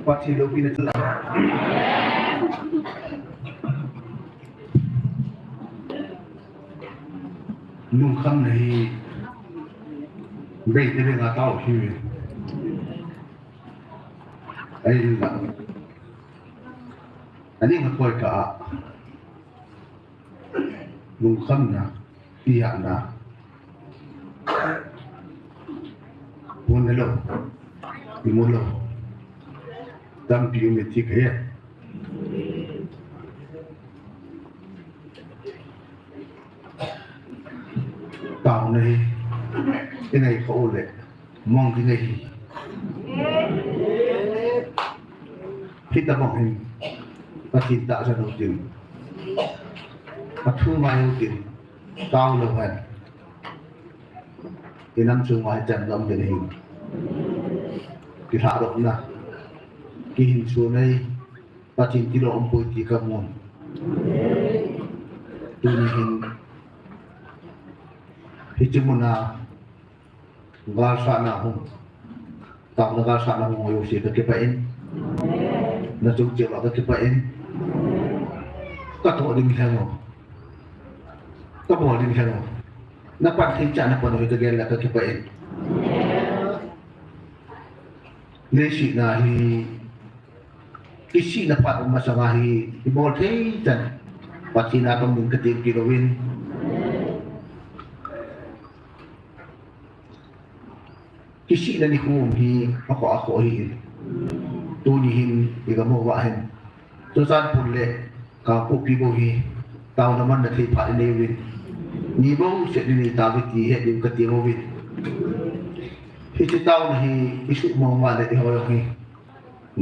Pati lobi na telah. Nung kham này bây giờ là tao hiểu ấy là anh ấy coi cả nung kham na tiang na muốn lâu thì muốn lâu tâm biểu miệt thị hết tao này cái này khổ lệ mong cái này khi ta mong hình ta tin tạo ra đầu tiên ta thương mai đầu tiên tao là hoàn cái năm trường ngoài chẳng lòng điển hình cái hạ động là cái hình số này ta tin tí độ ông bồi tí cầm nguồn tôi nhìn hichan mo na galkai na hong tao na galkai na hong ayusin kakipain na chukchik la kakipain kato din hano kapo din hano napantincha na pano itagel la kakipain lesi na hi isi na pat masangahi ibol hichan pati na kang mong kating kilawin kisi na ni Houbung hi ako hi tunihin igamo wahin to san punle ka ko pibo hi tao naman na thi pha ni win ni bo se ni tawiti he dim ka timo win hi chi tao hi isu mo ma le ho hi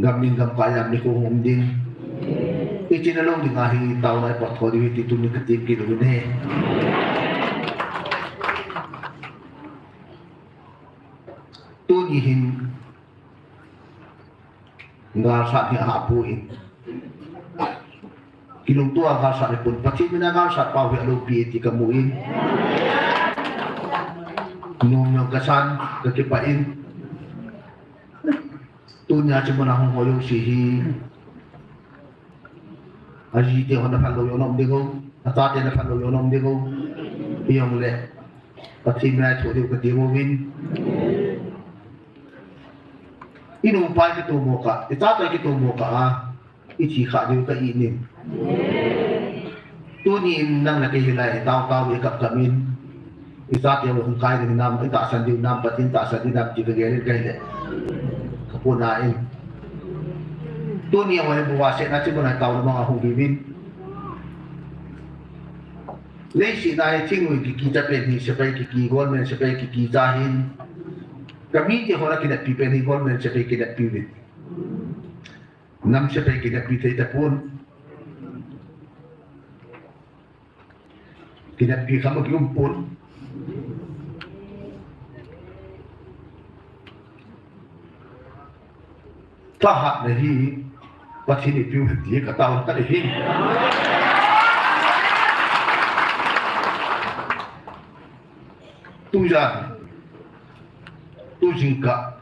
gaming gam kaya ni Houbung din hi chi na long ding hi tao na pa thodi ti tu ni ka ti ki lu ne tunihin galkai ni eipui kilong tua galkai ni pun pati mina galkai pa we lobi ti kamuin nung yung kasan kakipain tunya cuma na hong hoyo sihi aji te hona phalo yo nom dingo ata te na phalo yo nom dingo iyong le pati mina thodi ka timo win inumpay kita mo ka, itatay kita mo ka ichika din ka inin tunin nang nakihilay tao ikap kamin itatay mo kung kaya din naman itasan din naman patin tasan din naman chikagelin kayo kapunain tunin ang walang buwasin natin mo na tao ng mga hugimin lesi na iting kikita pwede siya'y kikigol men siya'y kikizahin kami dia orang kinep pipen hingol men siya kinep piwit. Nam siya kinep pitay tapon. Kinep pi ka magyumpon. Tahat na hi pati ni piwit dia katawa ka hi. Tujan jingka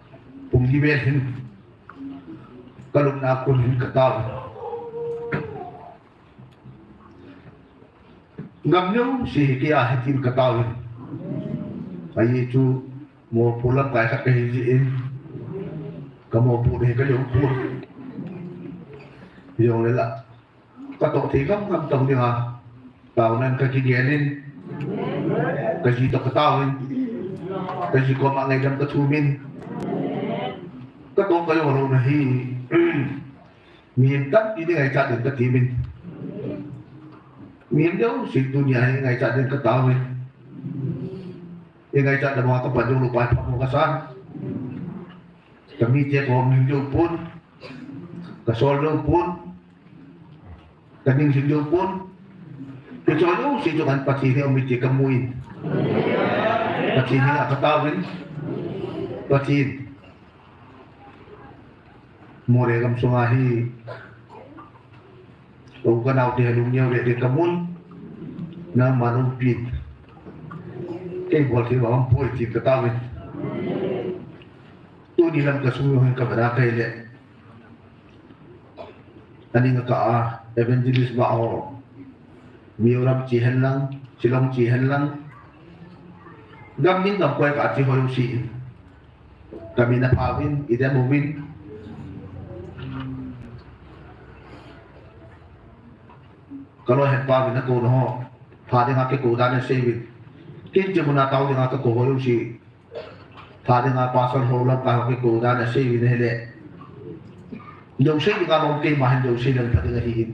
pumgibehin kalau na ako rin kataw ngamnyo si kaya hitin kataw ay itu mo pulang kaya sa kahijiin kamo po rin kayo po yung nila kato tikang kamtang niya taonan kakigenin kasi ito katawin kasi ko mga ilang katumin katong kayo wala na hi mihintan hindi ngay sa atin katimin mihindaw si dunya ngay sa atin katawin ngay sa atin mga kapadong lupahan pamukasan kami tiyak ko mindaw pun kasolo pun kaming sindaw pun kasolo si Tuhan pati niya umiti kamuin pati niya katawin pati more kam sungahi o kanaw ti halumnya ulit di kamun na manumpit cái bộ thì bảo bôi thì cái tao mình tôi đi làm cái số người cái bữa cái lệ anh ấy cả evangelist bảo nhiều lắm chỉ hành lăng chỉ lòng chỉ hành lăng gam những gặp quay cả chỉ hồi xí kami na pawin ida movin kalau hen pawin na ko no pha de nga ke ko da na sevin kin je muna taw de nga ko hoyo si pha de nga pasal ho la ka ke ko da na sevin hele dong se nga long ke ma hen dong se lang pha de nga hi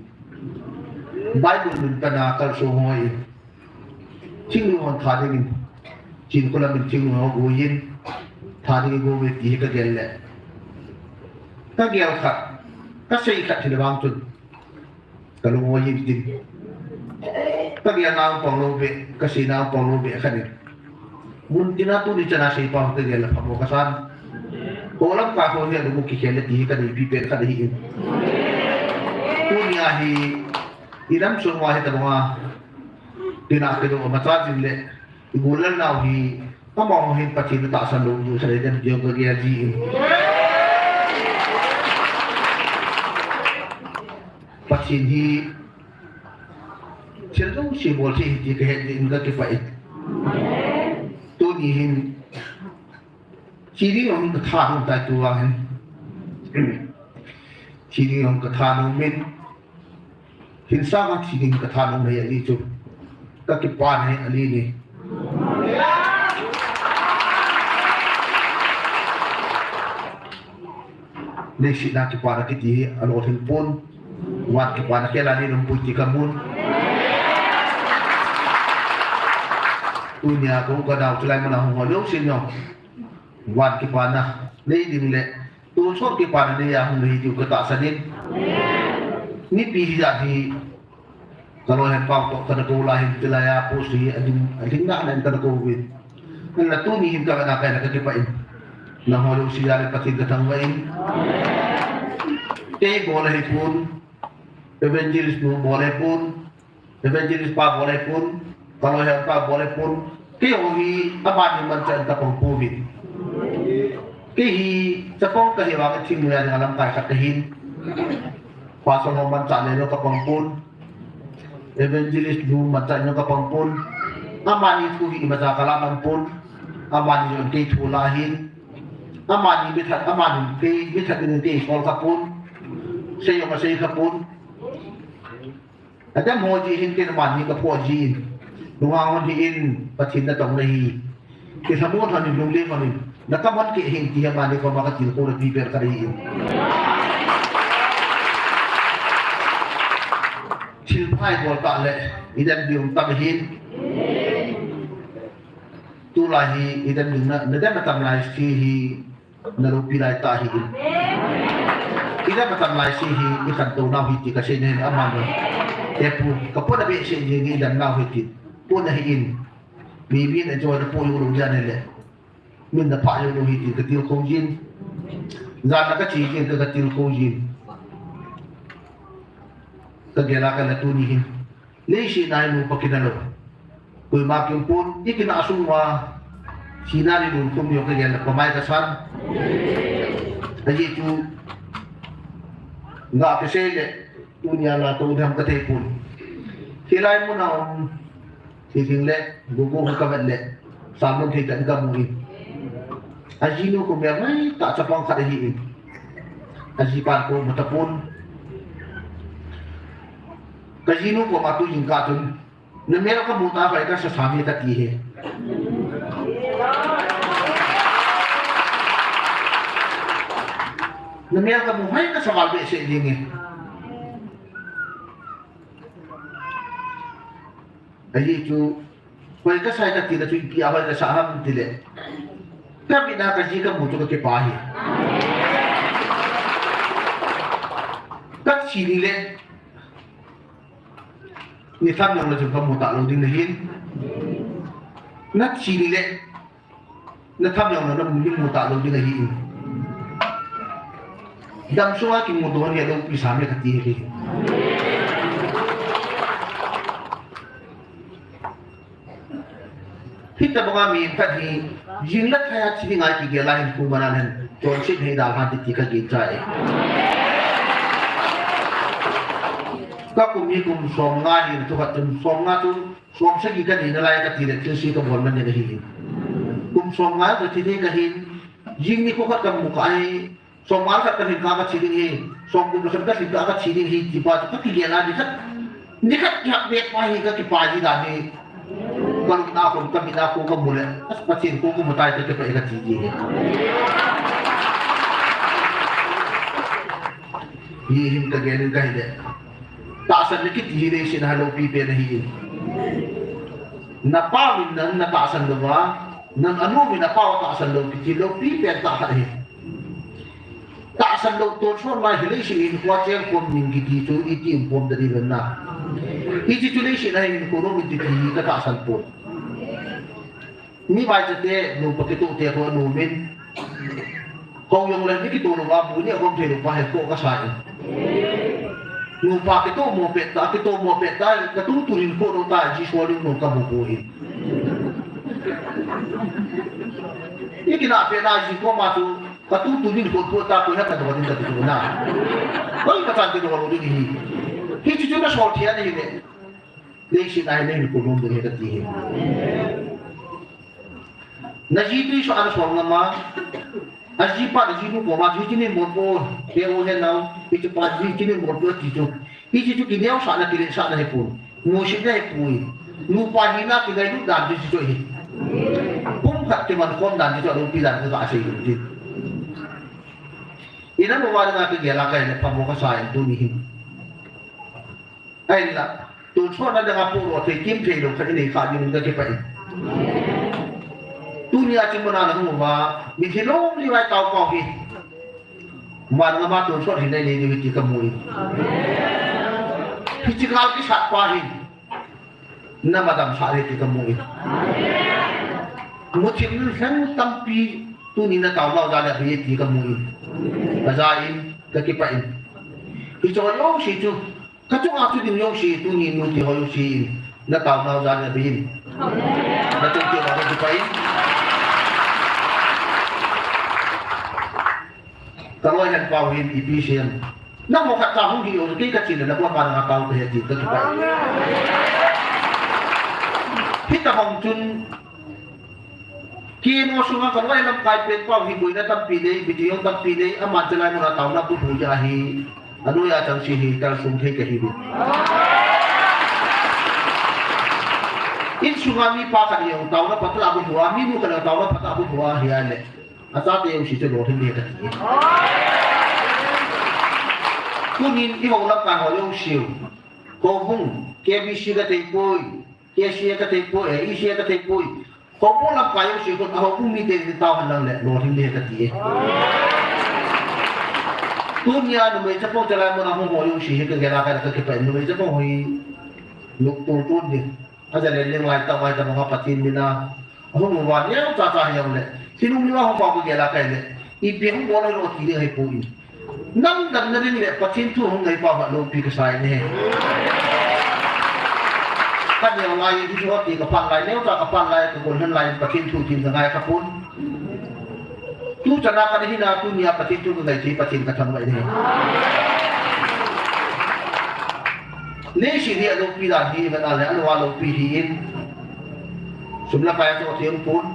bible nun ta na kal so hoi ching lu hon tha de min chin ko la min ching ho go yin thà đi vô việc gì cái gì lệ các nghèo khát các xây khát thì là bao nhiêu cái lúc ngồi nhìn tin các nghèo nào bằng lâu về các xây nào bằng lâu về khát đi muốn tin nào tu đi chân xây bằng cái gì là phạm một cái san cố lắm cả hồi hiện lúc kia là gì cái gì bị bể cái gì tu nhà thì đi làm xuân hoa thì tao hoa đi nào cái đồ mà cha gì lệ ngủ lần nào thì có mong hình phát triển tạo sản lượng dù sẽ đến nhiều cái gì phát triển thì chiến đấu chỉ một thì cái hệ định là cái vậy tôi nghĩ hình chỉ đi ông cái thang ông tại tôi anh chỉ đi ông cái thang ông mình hình sao chỉ đi cái thang ông này đi chụp các cái quan này ở đây này nên sĩ na cái quan cái gì anh ở thành pôn quan cái quan cái là đi làm bùi chỉ cầm môn tôi nhà cũng có đào cho lại mà nào hỏi lúc xin nhau quan cái quan na lấy đừng lệ tôi số cái quan này là không lấy chịu cái tạ sản đến nít đi ra thì kalau yang kau tak kena kau lahir telaya posi ading nak dan kena kau win nên là tôi nghĩ cái nào cái là cái vậy là họ lưu sĩ ra cái cái thằng vậy cái boleh pun evangelist pun boleh pun evangelist pa boleh pun kalau yang pa boleh pun cái hồi apa ni macam tak covid cái sepong kehilangan cinta dengan alam kai katahin pasal orang cakap lelo kapang pun evangelist du macam kapang pun amani kuhi macam kalaman pun amani yon kay tulahin amani bithat amani kay bithat din kay sol kapun sayo masay kapun ada mo jihin kin amani kapo jihin dungangon diin patin na tong nahi kisabot hanin lungli manin nakaman ki hindi amani ko makatil ko nagbiber kariin silpai bol tak le idan dium tabihin tulahi idan dinga nada matamlay sihi narupilay tahi idan matamlay sihi ikan to naw hiti kasi nen amano epu kapon abi sihi idan naw hiti punahin bibin at jowa na po yung diyan nila min na pa yung hiti katil ko jin zana ka chikin ka katil ko jin kagera ka na tunihin leisi na mo pakinalo kung makin pun ikinaasumwa sinari nung tumyo kaya na pamay kasan aji itu nga apesele tunya na tunang katepun hilay mo na titingle gugu kamadle samong hitan kamuin aji no kung may tak sapang kadahiin aji pan ko matapun kasino ko matuying katun na meron ka buta ka sa sami tatihe. Na meron ka buhay ka sa kalbi sa ilingi. Ay ito, kung ka sa ikat tila ito yung piyawal ka sa aham tila. Kami na kasi ka muto ka kipahi. Kat sinile, ni tham yang lajum kamu tak lalu dinahin nak sini le na tham yang lalu mungkin mu tak lalu dinahin dam suwa ki mu doon ya lalu pisame katiri ที่แต่บอกว่ามีกันที่ยิงลัดแท้ที่ง่ายกี่เกล้าเห็นกูมานานเห็นจนสิ้นให้ดาวหันติดที่กันกินใจก็กลุ่มนี้กลุ่มสองง่ายอยู่ทุกคนจนสองง่ายจนสองสักกี่กันหินอะไรกันทีเด็ดที่ซีกับวนมันยังหินกลุ่มสองง่ายแต่ที่นี่กันหินยิงนี่พวกเขากำมุกไอ้สองง่ายกันหินกากันชีดิหินสองกลุ่มกันหินกากันชีดิหินที่ป้าจะพักกี่เกล้านี่ครับอยากเบียดไปก็ที่ป้าที่ด่านนี้kalau nak aku kami nak aku kamu le, pasien aku kamu tay tu cepat ikat cici. Ini kerjaan kau ini. Tak sedikit hiresin halau pipi nahi. Napa minan napa asal lewa, nan anu min napa tak asal lewa kecil pipi tak hari. Tak asal lewa tu semua mai hiresin ini kuacian pun minggi tu itu pun dari mana. Itu tu hiresin nahi kono minti kita tak asal pun. มีใบจะเตะหนุ่มปฏิตุเตะคนหนุ่มมินกองยงเลยนี่กิโตหนุ่มว่าบุญเนี่ยกองเทหนุ่มว่าเห็นโกก็ใช่หนุ่มปากกิโตมัวเป็ดตากิโตมัวเป็ดได้กระตุ้นตุรินโคโนตาจีชัวลิงหนุ่มกับบุบุยนี่กินอาเป็นอาจีก็มาจูกระตุ้นตุรินโคโคตาคุยให้กันตัวนี้กันตัวน่ะก็อีกประการที่เราดูนี่ที่จู่ๆมาชอบเทียนนี่เนี่ยเลี้ยงสิ่งไหนเลี้ยงคนลงตัวนี้กันทีNajitu isu ada suara nama, ajipa najitu koma najitu ni morpo, dia orang nau, itu pas najitu ni morpo itu kini aku sana kiri sana hepun, musiknya hepui, lupa hina kita itu dan najitu ini, pun kat teman kom dan najitu ada pilihan kita asal itu. Ini memang dengan kegiatan ini pamoka saya itu ni. Ayolah, tujuan ada ngapur waktu kim pelu kan ini kaji kita cepat. Dunia cuma nak ngomong, ihilou ni wajib tahu kau ni. Mana nama tuan suat hina ni ni kamu ni. Hichan kisah pahin, nama dam sari kamu ni. Musim ni sang tampi tu ni nak tahu lau jalan dia kamu ni. Bazain, kekipain. Hichan yang si tu, kacung aku di yang si tu ni nuti yang si nak tahu lau jalan dia. Nak tu orang kekipain. Kalau yang kawin ibisian, nak mau kat tahun di orang kita cina nak buat mana kau terjadi terkipai. Kita mungkin kini sungai kalau yang kai penpau hibui nak tapi deh, video tapi deh, amat jalan mana tahu nak tu bujahi, anu ya jangan sih kalau sungai kehidup. In sungai ni pakai yang tahu nak patut abu buah, ni bukan tahu nak patut abu buah hian le. Asal dia usia tu loh ni kat ni. Kunin ibu lakukan hal yang siu. Houbung, KBC kat eipui, KC kat eipui, IC kat eipui. Houbung lakukan yang siu, Houbung ni dia tahu hendak le loh ni kat ni. Dunia ni macam pun jalan mana Houbung yang siu ke galkai ke kepen, ni macam pun hui luk turun ni. Ajar leleng lain tak mahu patin bina. Houbung warnya cacah yang le. Sinung ni orang bawa galkai le. Ibu Houbung boleh roti dia eipui. Nam dan nari ni patin tu Houbung ni bawa lopi ke saya ni. Kan yang lain itu roti kapan lain, ni tak kapan lain kemudian lain patin tu tim dengan kapun. Tu cakap kan ini nak tu ni apa patin tu dengan jadi patin kacang lain ni. Ni sini ada lopi dah ni dengan ada lopi hiin. Sebelah kaya tu tim pun.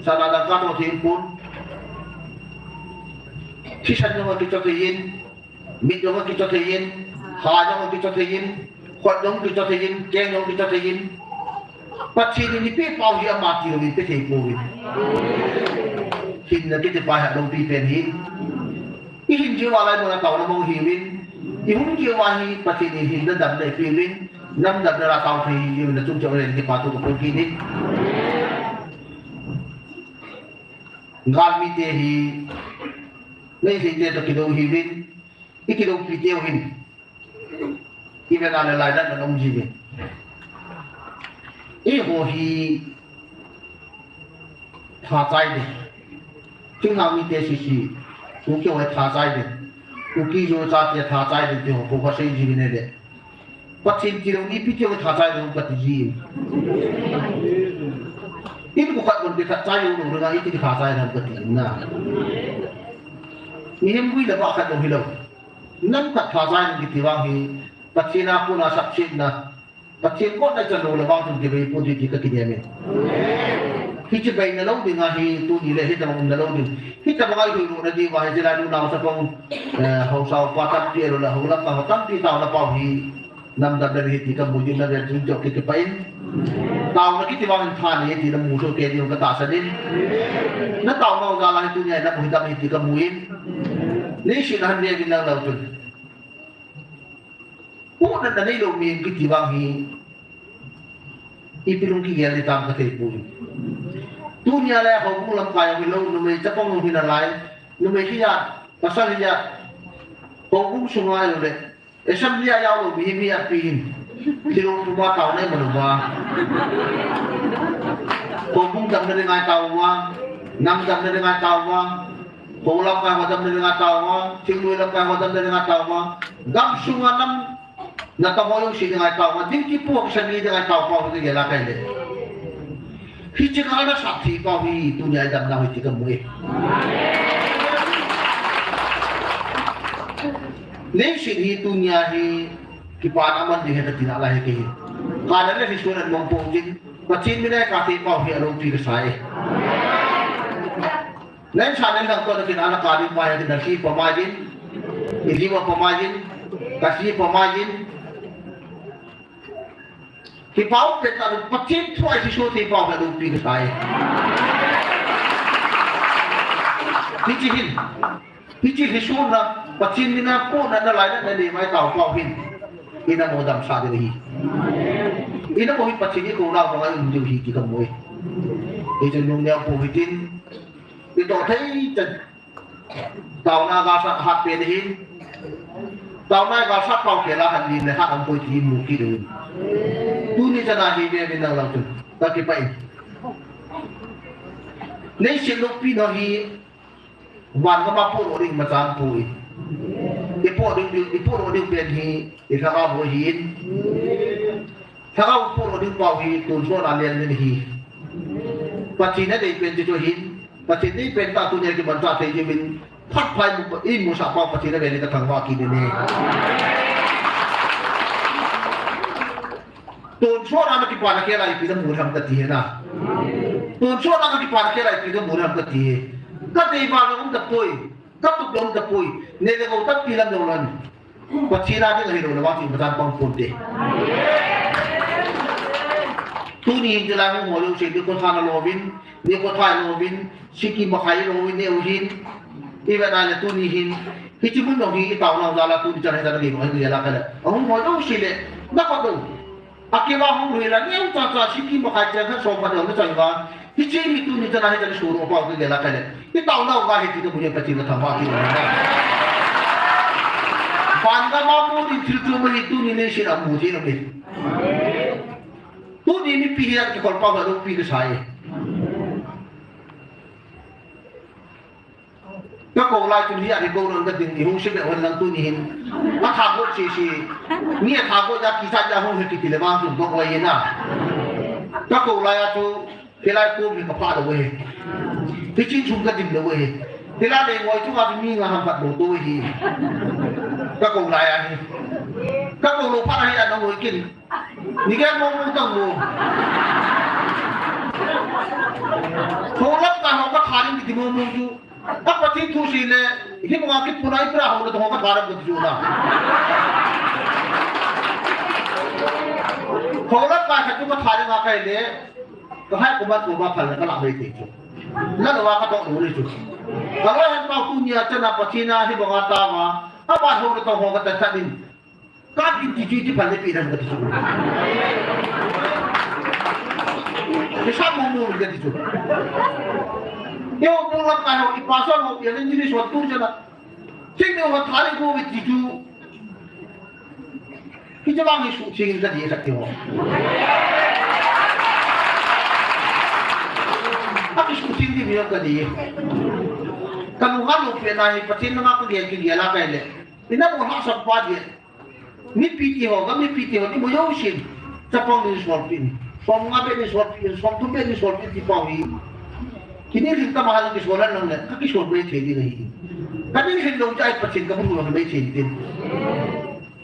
Sana ada kan tim pun. Hichan yang kita terin, mit yang kita terin, yang kita terin, kuat yang kita terin, keng yang kita terin. Pasti ini pe pau dia mati ni pe eipui. Hin nak kita payah long pi pen hin. Hin jiwa lain mana tahu nama hiwin. Ihun jiwa hi pasti ni hin dah dah hiwin. Nam dah dah tahu hiwin dah cuma orang ni patu tu kini. Ngal mi te hi. Ni sini tu kita hiwin, kita pilih hiwin. Ibu nak lain nak nom hiwin. Hi thả trái đi, chúng ta mi te sisi, chúng kêu là thả trái đi, chúng kêu cho cha thì thả trái đi, thì họ không có xây gì này đấy. Bắt xin chỉ đồng ý biết kêu thả trái đi không bắt gì. ini bukan berdekat saya untuk dengan itu dikasih dalam ketimna ini mui dah bakat dong hilau nan kat kasih di ketiwang hi pacina pun asak cina pacin kau nak jalan lewat tu dia pun di kekinyami hichan bayi nalau dengan hi tu ni leh hichan mung nalau ni hichan bagai tu nanti wahai jalan nalau sepong hausau patat dia lah Houlimna patat dia tahu apa hi nam dari hiti kemudian dari tunjuk kita pain tahu nak kita bangun than ni tidak musuh dia yang kata sedin nak tahu mau jalan itu ni nak hitam hiti kemudian ni silahan dia bilang laut tu dan dari lo mi kita bangi ipilung kian di tam kata eipui tu ni ala Houbung lampai yang lo numai capong numai nalai numai kia pasal dia Houbung sungai lo le esam dia yang lo bihi apin silong rumah tahu ni menua Houbung jam ni dengan tahu nam jam ni dengan tahu Houlimna jam ni dengan tahu cingui lampai jam ni dengan tahu gam sungai nam nak tahu yang sih dengan tahu tinggi pun seni dengan tahu kau tu dia lakukan ni hichan ada sakti kau ni tu ni ada nama hichan kamu ni sini tu ni kipan aman dia tak tidak lahir ke kadang ni sesuatu mampu jin pacin mina kati kau ni alung tiga saya lain sana nak kau nak anak kadi payah kita si pemajin ini pemajin kasih pemajin Kipau kita pacin tuai sesuatu kipau kat lupi ke saya. Hicin sesuatu na pacin mina pun ada lain ada mai tahu kau hin. Ina mau dam sa diri. Ina mau pacin ni kau nak bangai unjuk hiki kamu. Itu nungnya puhitin. Itu thay tahu na gasa hat pedihin. Tahu na gasa kau kela handin le hat ampoi ti muki dulu. Tu ni jangan hidup dengan laut, tak kipai. Ni siluk pino hi, wan kama pun orang macam pui. Ipo orang ben hi, ikhaga bohin. Ikhaga pun orang bau hi, tunso nalian ni hi. Pacina dia ben tu hin, pacina ni ben tak tu ni kita bantu saya ben. Pat pai ini musa bau pacina ben kita tangwa kini ni. Tuan suara nak dipakai kira itu dah murah betul na. Tuan suara nak dipakai kira itu dah murah betul. Kata ibarat orang terpoi, kata orang terpoi. Nele kau tak pilam dolan. Pacina dia lahir orang masih macam pangpun deh. Tu ni jelang orang sih dia kau thana lobin, dia kau thai lobin, siki makai lobin dia uhin. Ibarat ada tu ni hin. Hichan pun lobin tahu nak jalan tu dijalan jalan lagi orang dia lakukan. Orang orang sih le, nak kau tu. Akibat orang hilang ni orang tak siki makai jangan sopan orang macam apa. Hichan itu ni jangan jadi suruh apa tu dia lakukan. Kita tahu nak orang itu punya pacin nak tambah kita. Bangga mampu di cerita itu ni ni sih nak muji ni. Tu ni pihak kita kalau baru pihak saya. Kau lai tu ni ada kau orang keding ihung sih orang tu ni hin. Takut sih. Ni takut jadi kisah jauh hati lepas tu kau lai na. Kau lai tu kelai kau ni kepala weh. Hichan cuma keding weh. Kelai ni weh tu ada ni ngah hampat bodoh weh. Kau lai ni. Kau lupa ni ada weh kin. Ni kan mau tahu. Kau lupa kau tarik di timur tu. Apa sih tu sih le? Ini mengakit punai perahu tu orang barang betul na. Kalau tak satu kali ngakai le, kahai kumat kumat paling kalau ada itu. Lalu awak tak boleh tu. Kalau yang tahu punya cina pacina si bangata ma, apa orang tahu orang kata tadi. Kaki cici paling piran betul. Bisa mulu begitu. Yo pulang kau ipasal kau yang ini suatu jalan. Cinggu orang tarik kau begitu. Kita bangi cinggu tadi sakti kau. Aku suci ni biar tadi. Kalau kalau pernah pacin nak dia lah kaya le. Ina mo hak sampai dia. Ni piti ho, kami piti ho ni mo yosin. Sapang ni small pin. som nga be ni som tu be ni sol ti pawi kini rin ta mahal ni solan lang na ki sol be thedi nahi kani hin lo jai pachin ka bu be thedi din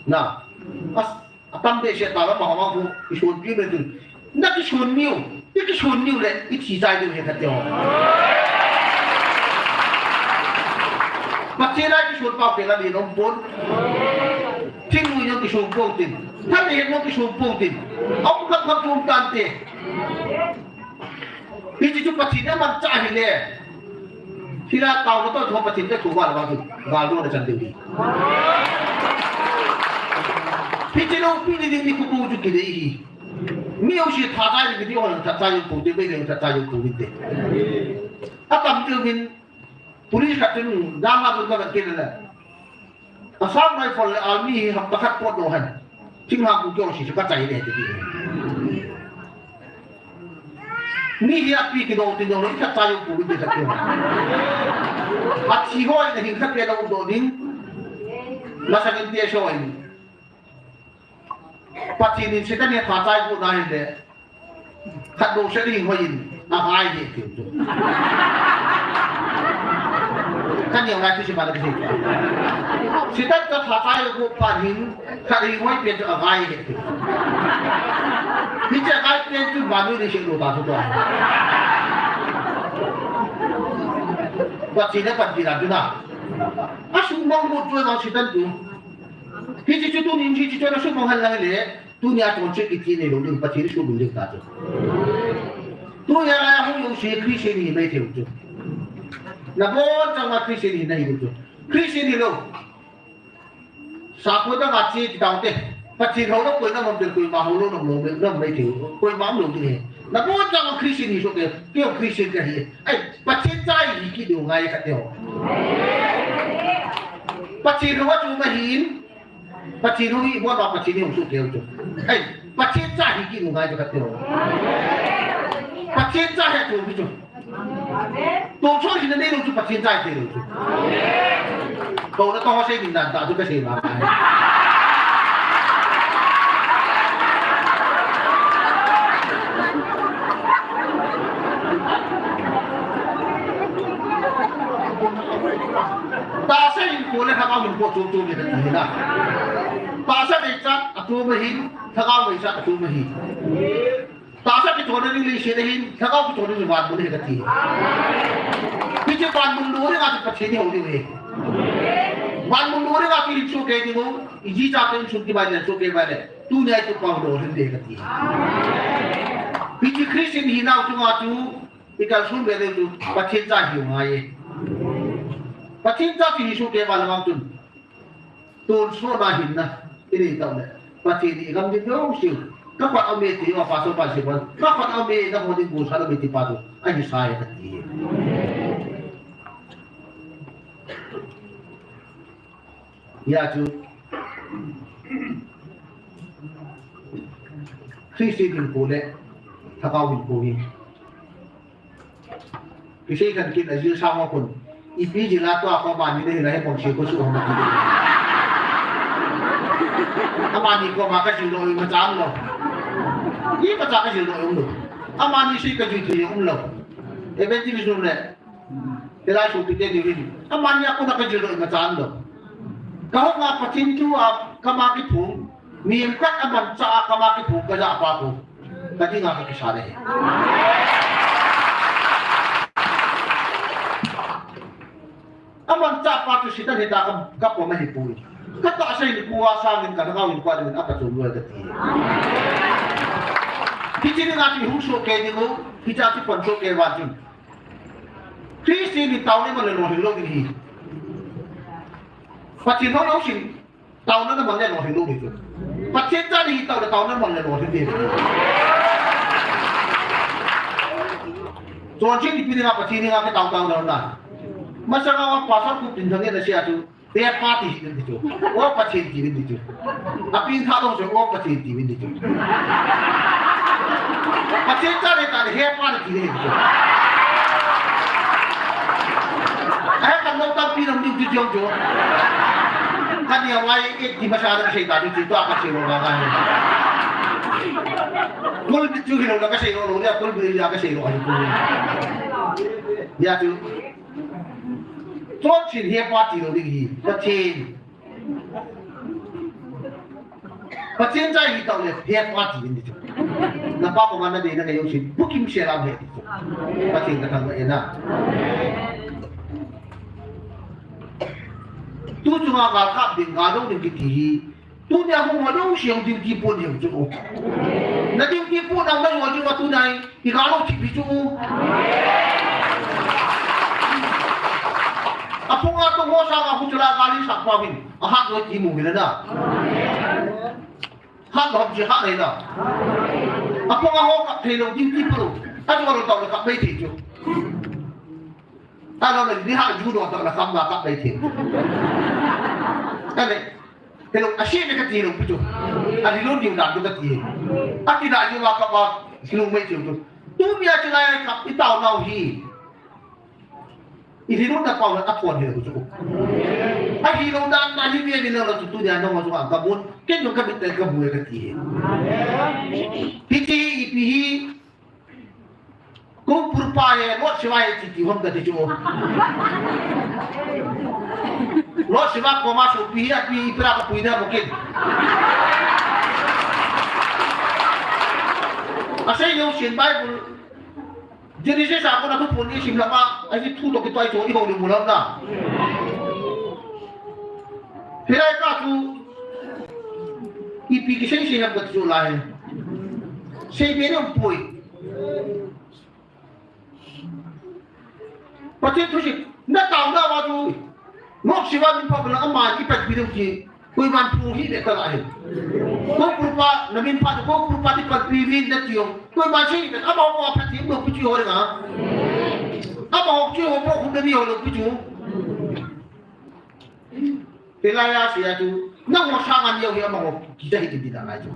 na as atam de she ta ma ma bu ki sol pi be din na ki sol niu le i chi jai de he ka tyo pachin ai ki sol pa pe la ni nom pon ting mu yo ki sol po tinท่านเห็นว่ากิชูปูตินเอากับกับจูมกันเตะพี่จิจุปัจจิเนี่ยมันจ่ายเลยที่ละเก่าก็ต้องทวงปัจจิได้ถูกว่าหรือเปล่าวาลุ่นในจันทร์ดีพี่จิโน่พี่นี่นี่กูกูจุดกี่เดียมีเอาชีท้าใจกี่เดียวมันท้าใจอยู่ปูติไม่เลยท้าใจอยู่ปูติเตะถ้าตั้งใจวินปุริขัดจนดามาตุนกันกินเลยอาสามไรฝนเลยอามีหักตะขัดปวดโดนทิ้งหางกูเกี่ยวสิจะกระจายเลยทีเดียวนี่ที่ปีกิโลติโดนกระจายอยู่กูดีสักเดียวอัดชีห้อยแต่หิ้งสักเดียวโดนหิ้งแล้วสักเดียวช่วยปัจจุบันสิ่งที่ท้าทายกูได้เลยขัดโดนเสียหิ้งห้อยอะไรเด็กถึงจุดkan yang lagi sih pada kesini. Kita terpakai lagu pahin, kali ini pun tu agai itu. Kita agai tu baru di sini lupa tu. Buat sini panti lagi na. Asal manggut tu orang sitan tu. Kita tu ni kita tu asal manggal lagi le. Tu ni aku cek itu ni loh, tu pasti itu boleh tak tu. Tu yang aku yang sekri sini ni tu tu. Nabon sama Kristian ini nahi itu. Kristian itu, sahaja dah ngaji kita tu, pasti orang kau nak member kau mahu orang nak itu, kau mahu itu. Nabon sama Kristian itu kau Kristian kaya, pasti cai hiki dia ngai kat dia. Pasti orang cuma hin, pasti orang buat apa pasti ni unsur dia tu. Pasti cai hiki dia ngai kat dia. Pasti cai itu. Tôi cho thì nên đâu chụp bạc trên dài thì được chụp. Cậu nó to xe mình đàn tạo cho cái gì mà. Ta sẽ hình cuốn này thằng ao mình cuốn chôm chôm như thế này. Ta sẽ để chắc tôi mới hin, thằng ao mình chắc tôi mới hin. तासा के छोड़ने के लिए शेरे ही थकाओ के छोड़ने की बात बोले करती है पीछे बात मुंडोरे का तो पछेने होते हुए बात मुंडोरे का फिर इच्छो कह दी वो इजी चाहते हैं सुनती बात है सुनते बात है तू नहीं तो कौन डोर हिंदे करती है पीछे क्रिश्चियन ही ना उतना तू इधर सुन बेले तू पछेन चाहिए वहाँ ये पछेन चाहिए इशू के बारे में तू सो ना हिंना इन्हीं तब ले पछेन इकम जितना उसी các bạn ông mê tí mà phá số bài sĩ vấn các bạn ông mê nó có đi ngủ sao nó mê tí phá số anh sai thật gì ya chú khi sĩ hình cổ lệ thác ao hình cổ hình cái sĩ cần kinh ở dưới sao mà còn ý phí gì là tòa có bàn như thế là hết bọn sĩ có sự không được các bạn đi qua mà cái gì rồi mà chán rồi ini macam apa jadi orang tu? Aman isi kejutan orang tu. Eventually sudah, tidak sulit dia diri. Amannya aku nak kejutan macam tu. Kau ngapa cintu kamaki pun, mingkat aman cak kamaki pun kerja apa tu? Tadi ngapa kesalahan? Aman cak apa tu kita tidak kapal mahipun. Kata saya ini kuasa dengan kau ini kuasa dengan apa tu luar tadi. Kita ni nanti husu ke ni lo, kita tu pun ke wajib. Kristi ni tahun ni mana loh hidup ni. Pasti orang sih tahun ni mana loh hidup itu. Pasti jadi tahun ni mana loh hidup. Tuan sih dipilih apa sih ni apa tahun dah. Masa awak pasal tu pinjangnya nasi atu. Dia party itu. Oh pasti itu. Tapi entah dong so oh pasti itu. Macam mana tadi hebat kiri itu. Kan nonton film di jong. Kan yang lain di masyarakat saya tadi itu apa sih orang Kul bitu hilou nak kasih lo dia kul bitu nak kasih lo aja kul. Ya tu. Tuan chin hiap mati lo di pacin. Pacin cai di tau le hiap mati ni tu. Nampak mana dia nak yang chin bukim siaram he. Pacin kata nak ena. Tu cuma galkai dinga dong di kiti. Tu ni aku mahu siang di pun yang tu. Nanti di pun nak mahu juga tu nai. Ikan tu cipi tu. Aku ngah tu ngah sang aku celah kali sak pawin. Ahad tu timu bila dah. Hak dah jihad ni dah. Aku ngah hok helou di pun. Aku baru tahu dekat beti tu. Kalau nak lihat judo tak nak kamera tak beti. Kan? Helou asyik dekat helou tu. Ada helou dia dah dekat dia. Aku tidak juga kapal helou beti tu. Tu dia celah kap kita tahu hi. Ihilou dah kau nak apa helou tu. Ihilou dah nanti dia bila orang tu dia nak masuk kabun. Kan juga kita kabun dekat dia. Hiti ipihi. Kau berupaya, lot siapa yang hom kat itu. Lot siapa kau masuk pihak pihak punya mungkin. Asal yang sian Bible, jadi saya aku nak tu pun ni simlah mak, asyik tu dok kita itu ihilou ni mulam dah. Hirai kau ipi kisah siapa kat itu lain. Saya biar eipui. Pacin tu sih, nak tahu dah waktu. Nok siapa ni pun bilang amat ipat bilang je, kau iman puhi dekat lain. Kau berupa namin pada kau berupa di pagpilin dan tiang. Kau iman sih, apa orang apa tiang nak puji orang ah? Apa orang cuci orang pun dah dia orang puji. Pelaya sih tu, nak masangan dia orang mau kita hidup tidak lagi.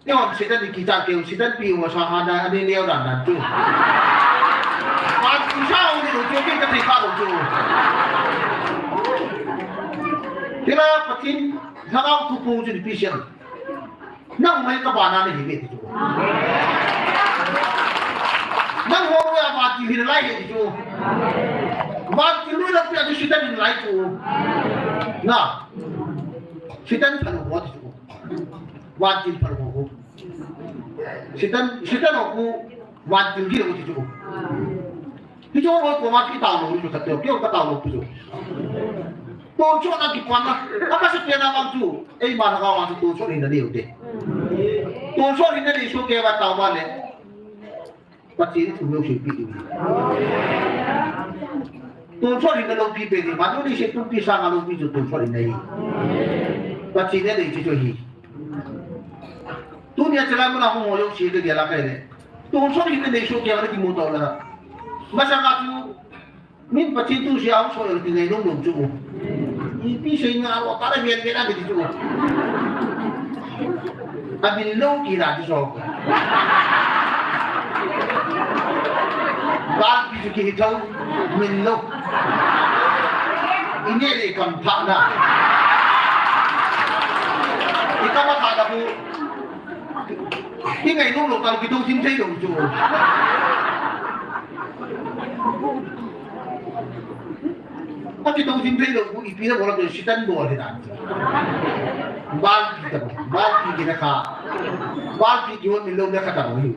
Yang sedan kita kau sedan pi masangan ada dia orang nanti. Aku tahu ni tu kita terima tu. Kita pacin kalau tu pun jadi pisang. Nang mai kabana ni hidup tu. Nang orang yang mati hidup lagi tu. Mati lu dah ada setan hidup lagi tu. Nah, setan perlu buat tu. Wajib perlu buat. Setan aku wajib dia buat tu. Itu orang kau mati tahu itu kata dia kata tahu itu. Tujuh nak dipanah. Apa setiap nama tu? Mana kau masuk tujuh ini dia udah. Tujuh ini dia suka apa tahu mana? Pasti itu mesti pilih. Tujuh ini lebih pilih. Mana ni situ pisang lebih tu tujuh ini. Pasti dia itu jadi. Tu dia celah mana aku mau sih dia lakai ni. Tujuh ini dia suka apa di muda lah. Masa kau min pacin tu siapa soal tinggal dong tu. Ini sehingga awak tak ada biar-biar ada tu. Abi lo kira tu so. Bal pisu kita min lo. Ini dia khohtah na. Kita mah tak ada bu. Ini ngai dong kalau kita tim saya dong tu. Tapi tahu simpai lo, ipi na orang tu setan dua hari nanti. Bal kita kah, bal kita milau dia kata boleh.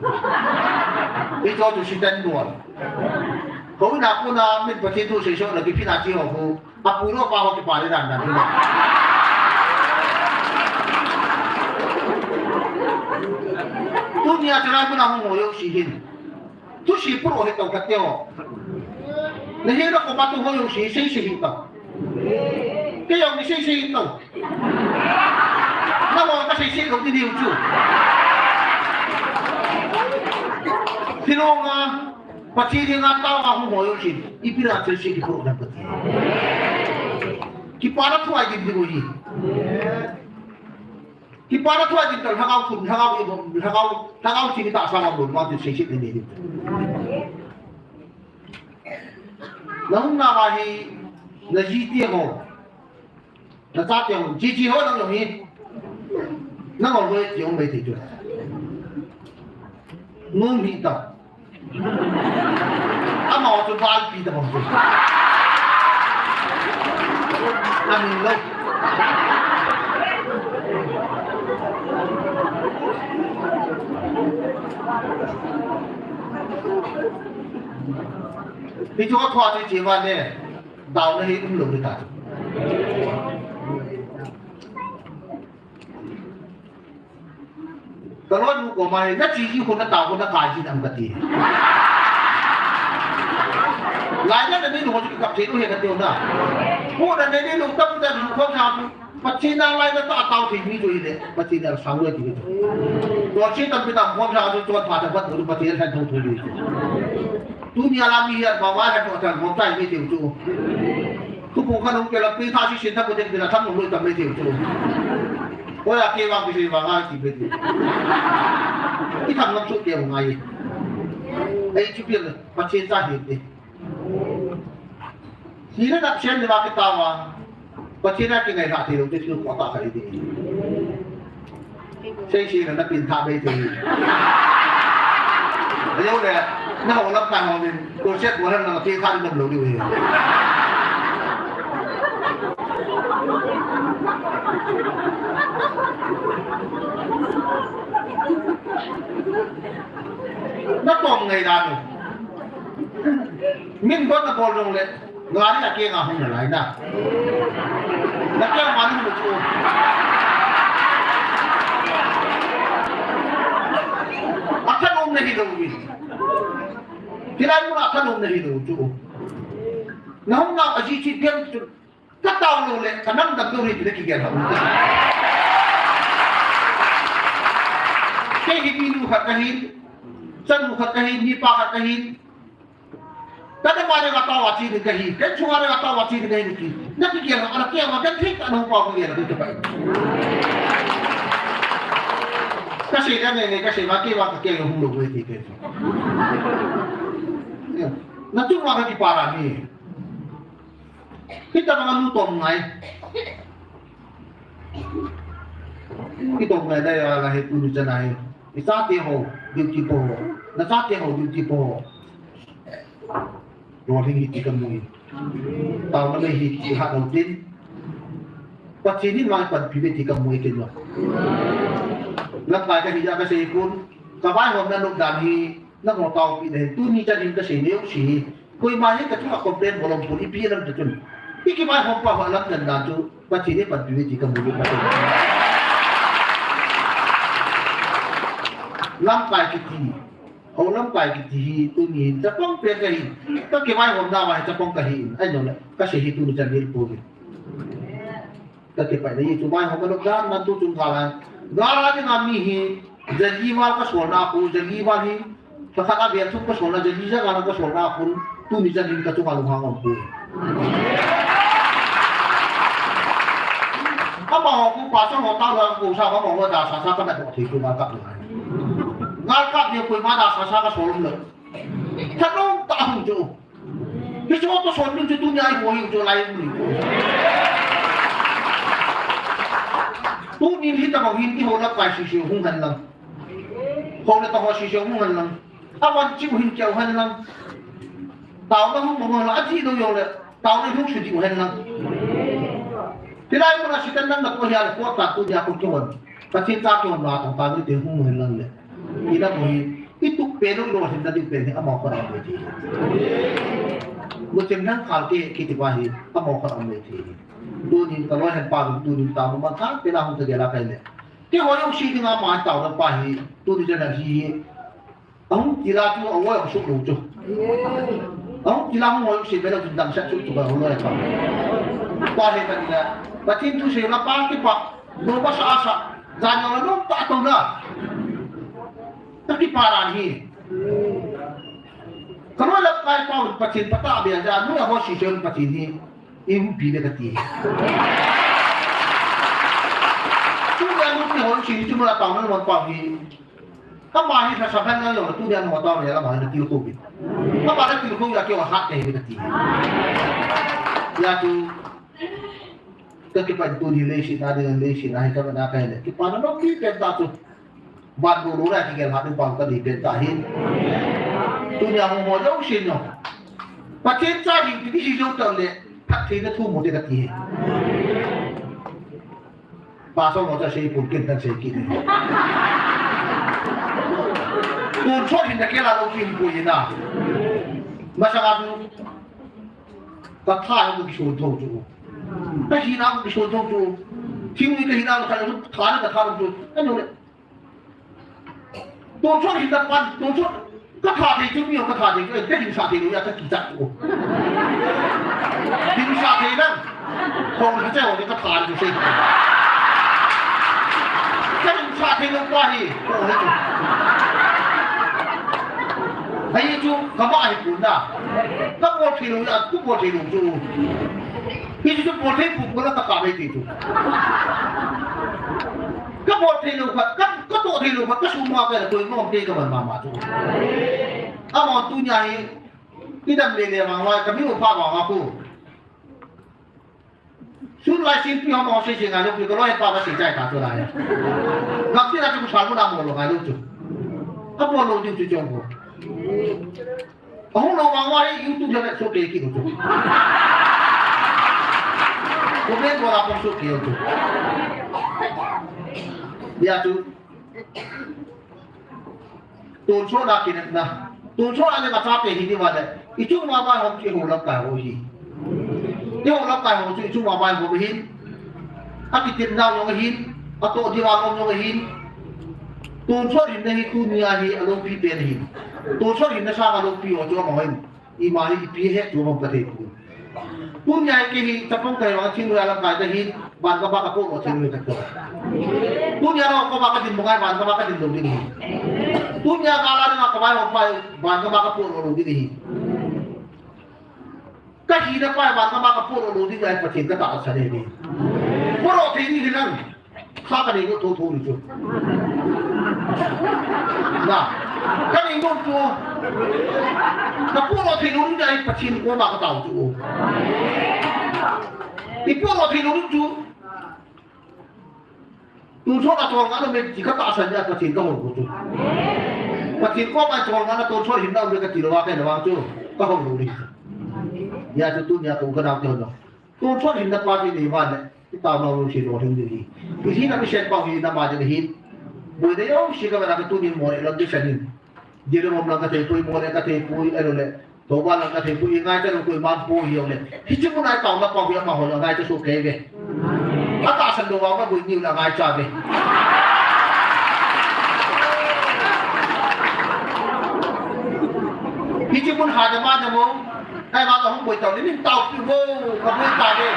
Itu tu setan dua. Kau nak pun nak min pasti tu sesuatu lagi pinasi aku. Apa pun apa aku pakai nanti. Tu ni acara pun aku mau sihin. Tu si pro itu kata aku. Nahira ko patu ho yung sisi ito. Kaya yung sisi ito. Nawa ka sisi ito din yung chu. Sino nga pachili nga tao nga ho yung sisi. Ipira sisi ko na pati. Kipara tu ay din di. Kipara tu ay din tal hakaw sini tak sama doon mati sisi din dito. Nung nakahi na GT ako, nasati ako, GG ho lang yung hit. Nang always yung may tito. ngung hi ta ama chu bal pi ta bang chu amin lo đi chỗ thoa thì chỉ vào nè đào nó hết cũng được cả cái lối của mày rất chỉ con nó đào con nó cài chỉ làm cái gì lại nhất là đi đồ chỉ gặp chế nó hiện cái điều nào mua là đi đồ tâm ra không sao mà chỉ nào lại nó tao thì như vậy đấy mà chỉ nào sáng rồi thì rồi chỉ tâm cái tâm không sao cho thoa thành vật của nó chỉ thành thông thôi đi dunia lami ya bawa ada hotel hotel ni tiu tu tu bukan orang kalau pergi thasi cinta kau jadi nak tham orang tak boleh tiu tu kau ya kewang bising bangai di betul kita tham nak suka bangai cuba macam sahih ni sila nak share ni bagi tawa macam nak kengai nak tiu tu tu kau tak kali ni saya nak pintar betul Ayo deh, nah orang kan orang konsep orang nak tiada di dalam lori ni. Nak tong ngai dah tu. Min kau nak bolong le, gari nak kena hong nak dah. Nak kena mana tu? Akan om nahi dogi. Kira mo akan om nahi dogi. Nahong na aji chi pian kataw lo le kanang dagdo ri ki gel. Kay hipinu khatahin, san mu khatahin ni pa khatahin. Kada mare kataw achi ni kahi, kay chungare kataw achi ni kahi ki. Nakigel ana kya ma kan thik anong pa ko gel dito pa. Kasi dah ni kasi maki wak ke lo hulu boleh tiket. Nanti wak di parah ni. Kita mengalu tom ngai. Kita ngai dah ya lah itu janai. Isati ho beauty po. Nasati ho beauty po. Dua ringgit tiga mungkin. Tahu mana hit hat nautin. Pasti ni mai pan pibe tiga mungkin lah. Galkai cái hichan cái xe cuốn, cả vài hôm nay lúc đàn hi, nó còn tàu bị này, tôi ni gia đình cái xe nếu xí, coi mai hết cái chúng ta complain vào lòng phụ đi pia lắm cho chúng, cái mai hôm qua họ lắm lần đàn chú, và chỉ để bận việc chỉ cầm một cái gì, Galkai cái gì, họ Galkai cái gì, tôi nhìn chắc không biết cái gì, cái mai hôm nào mà chắc không cái gì, anh nói cái xe tôi ni gia đình phụ đi, cái phải đấy, chúng mai hôm nay lúc đàn nó tôi chúng ta là Gara ni kami hi jadi wal ka sona aku jadi wal hi takata biar tu ka sona jadi jaga ka sona aku tu ni jadi ka tu kalau hang aku apa aku pasang hotel aku sa ko mo da sa sa ka na ko thi ku ma ka ni ngal ka ni ku ma da sa sa ka solum le thanong ta hung jo ki so to solum tu ni ai ho hi jo lai ni tu ni hita ko hin ki ho la kai si si hung han lang ho na to ho si si hung han lang awan chi hin chau han lang tao nó hung mo la chi do yo le tao nó hung su ji han lang tilai mo na si tan lang ko ya ko ta tu ya ko chon pa chi ta ko na ta ta ni te hung han lang le ila mo hi itu pero lo hin da di pe ni amo ko ra mo ji mo chem nang khal ke ki ti wa hi amo ko ra mo ji dunin kalau hen pa dunin ta ma kha pe la hung ta gela kai le ke ho yong shi dinga ma ta da pa hi tu ni jana hi ông chỉ là tu ông có số đủ chưa ông chỉ là ông có số bây giờ chúng ta sẽ số đủ bao nhiêu không qua đây cái này và thiên tu sẽ là ba cái bậc nó có sao sao ra nhau là nó ta không đó tapi parah ni kalau lepas kau pacin pata biasa nu yang masih jalan pacin ni ibu pilih kati tu yang nu ni orang sini cuma lah tahu nak apa ni kamu ni sampai ni orang tu dia nak tahu ni lah mana tiu tu bin kamu ada tiu tu ya kau hak ni kati ya tu kekipan tu ni lesi ada yang lesi nah itu mana kaya ni kekipan nak pilih kata tu ban dulu lah tinggal hati bangsa di pentahin tu yang mau jauh sini macam cari jadi hijau terle tak sini tu mau dia kati pasal mau saya pun kita saya kini tu soal ini kita lalu kimpui na masalah tu tak tahu tu kisah tu tu tak hina tu kisah tu听一个人家看着谈着谈着，那种的，多说人家把多说，个他的就没有个他的，这零啥的留下这几张图，零啥的呢，后面在我这个他的就是，这零啥的有关系，我那就，还有就干嘛还滚呐？那我提留下，不我提留住。ini tu boleh bukan tak kami itu. Kau boleh lupa, kau boleh lupa, kau semua kan tu ingin dia kau mama tu. Amat tu nyai, kita beli mama, kami lupa mama aku. Sudah simpi mama saya singa tu, kalau yang papa saya cakap tu lah. Nanti nanti aku selalu nak mulu ngalu tu. Apa mulu tu jong aku. Aku nak mama itu jangan sok lagi tu. Kemudian gua lapor suki itu. Dia tu. Tujuh nak kinep na. Tujuh ada macam apa ini mana? Itu mama hom si hulap kai hoji. Dia hulap kai hoji itu mama hom hin. Aki tiemna yang hin, atau diwang yang hin. Tujuh ini itu niahi alung pi pen hin. Tujuh ini sama alung pi ojo mahin. Imari pi het tu mong kate. Punya kini cepung kaya orang Cina dalam kaya hin ban ka baka po Cina itu. Punya orang ka baka din mungay ban ka baka din dong din. Punya kala na kamay hopai ban ka baka po dong din. Kasi na pa ban ka baka po dong din ay pacin ka taas sa din. Puro tini hilang. Saka ni ko to nito. Na. Kani mo to. Napuro tinulong dahil pacin ko makataw to. Ipuro tinulong to. Tuso na to nga may jika taasan niya pacin ka mo to. Pacin ko may to nga to so hindaw ka tilawa kay nawang to. Ka ho luli. Ya to niya ko ka to no. Tuso hinda pa ni man. Itaw na ro si ro hindi. Isi na siya pa hinda ma de hin. Bude yo siya ka na to ni mo lang di sanin. Dia mau nak kata eipui, mau nak kata eipui, le. Toba nak kata eipui, ngai tu eipui mampu hiu le. Hichan pun ngai tahu nak kau hiu mahu, ngai tu suka ke. Atas sendu awak nak bunyi nak ngai cabe. Hichan pun hada mana mau, ngai mana hong boleh tahu ni tahu kibo, kau boleh tahu ke.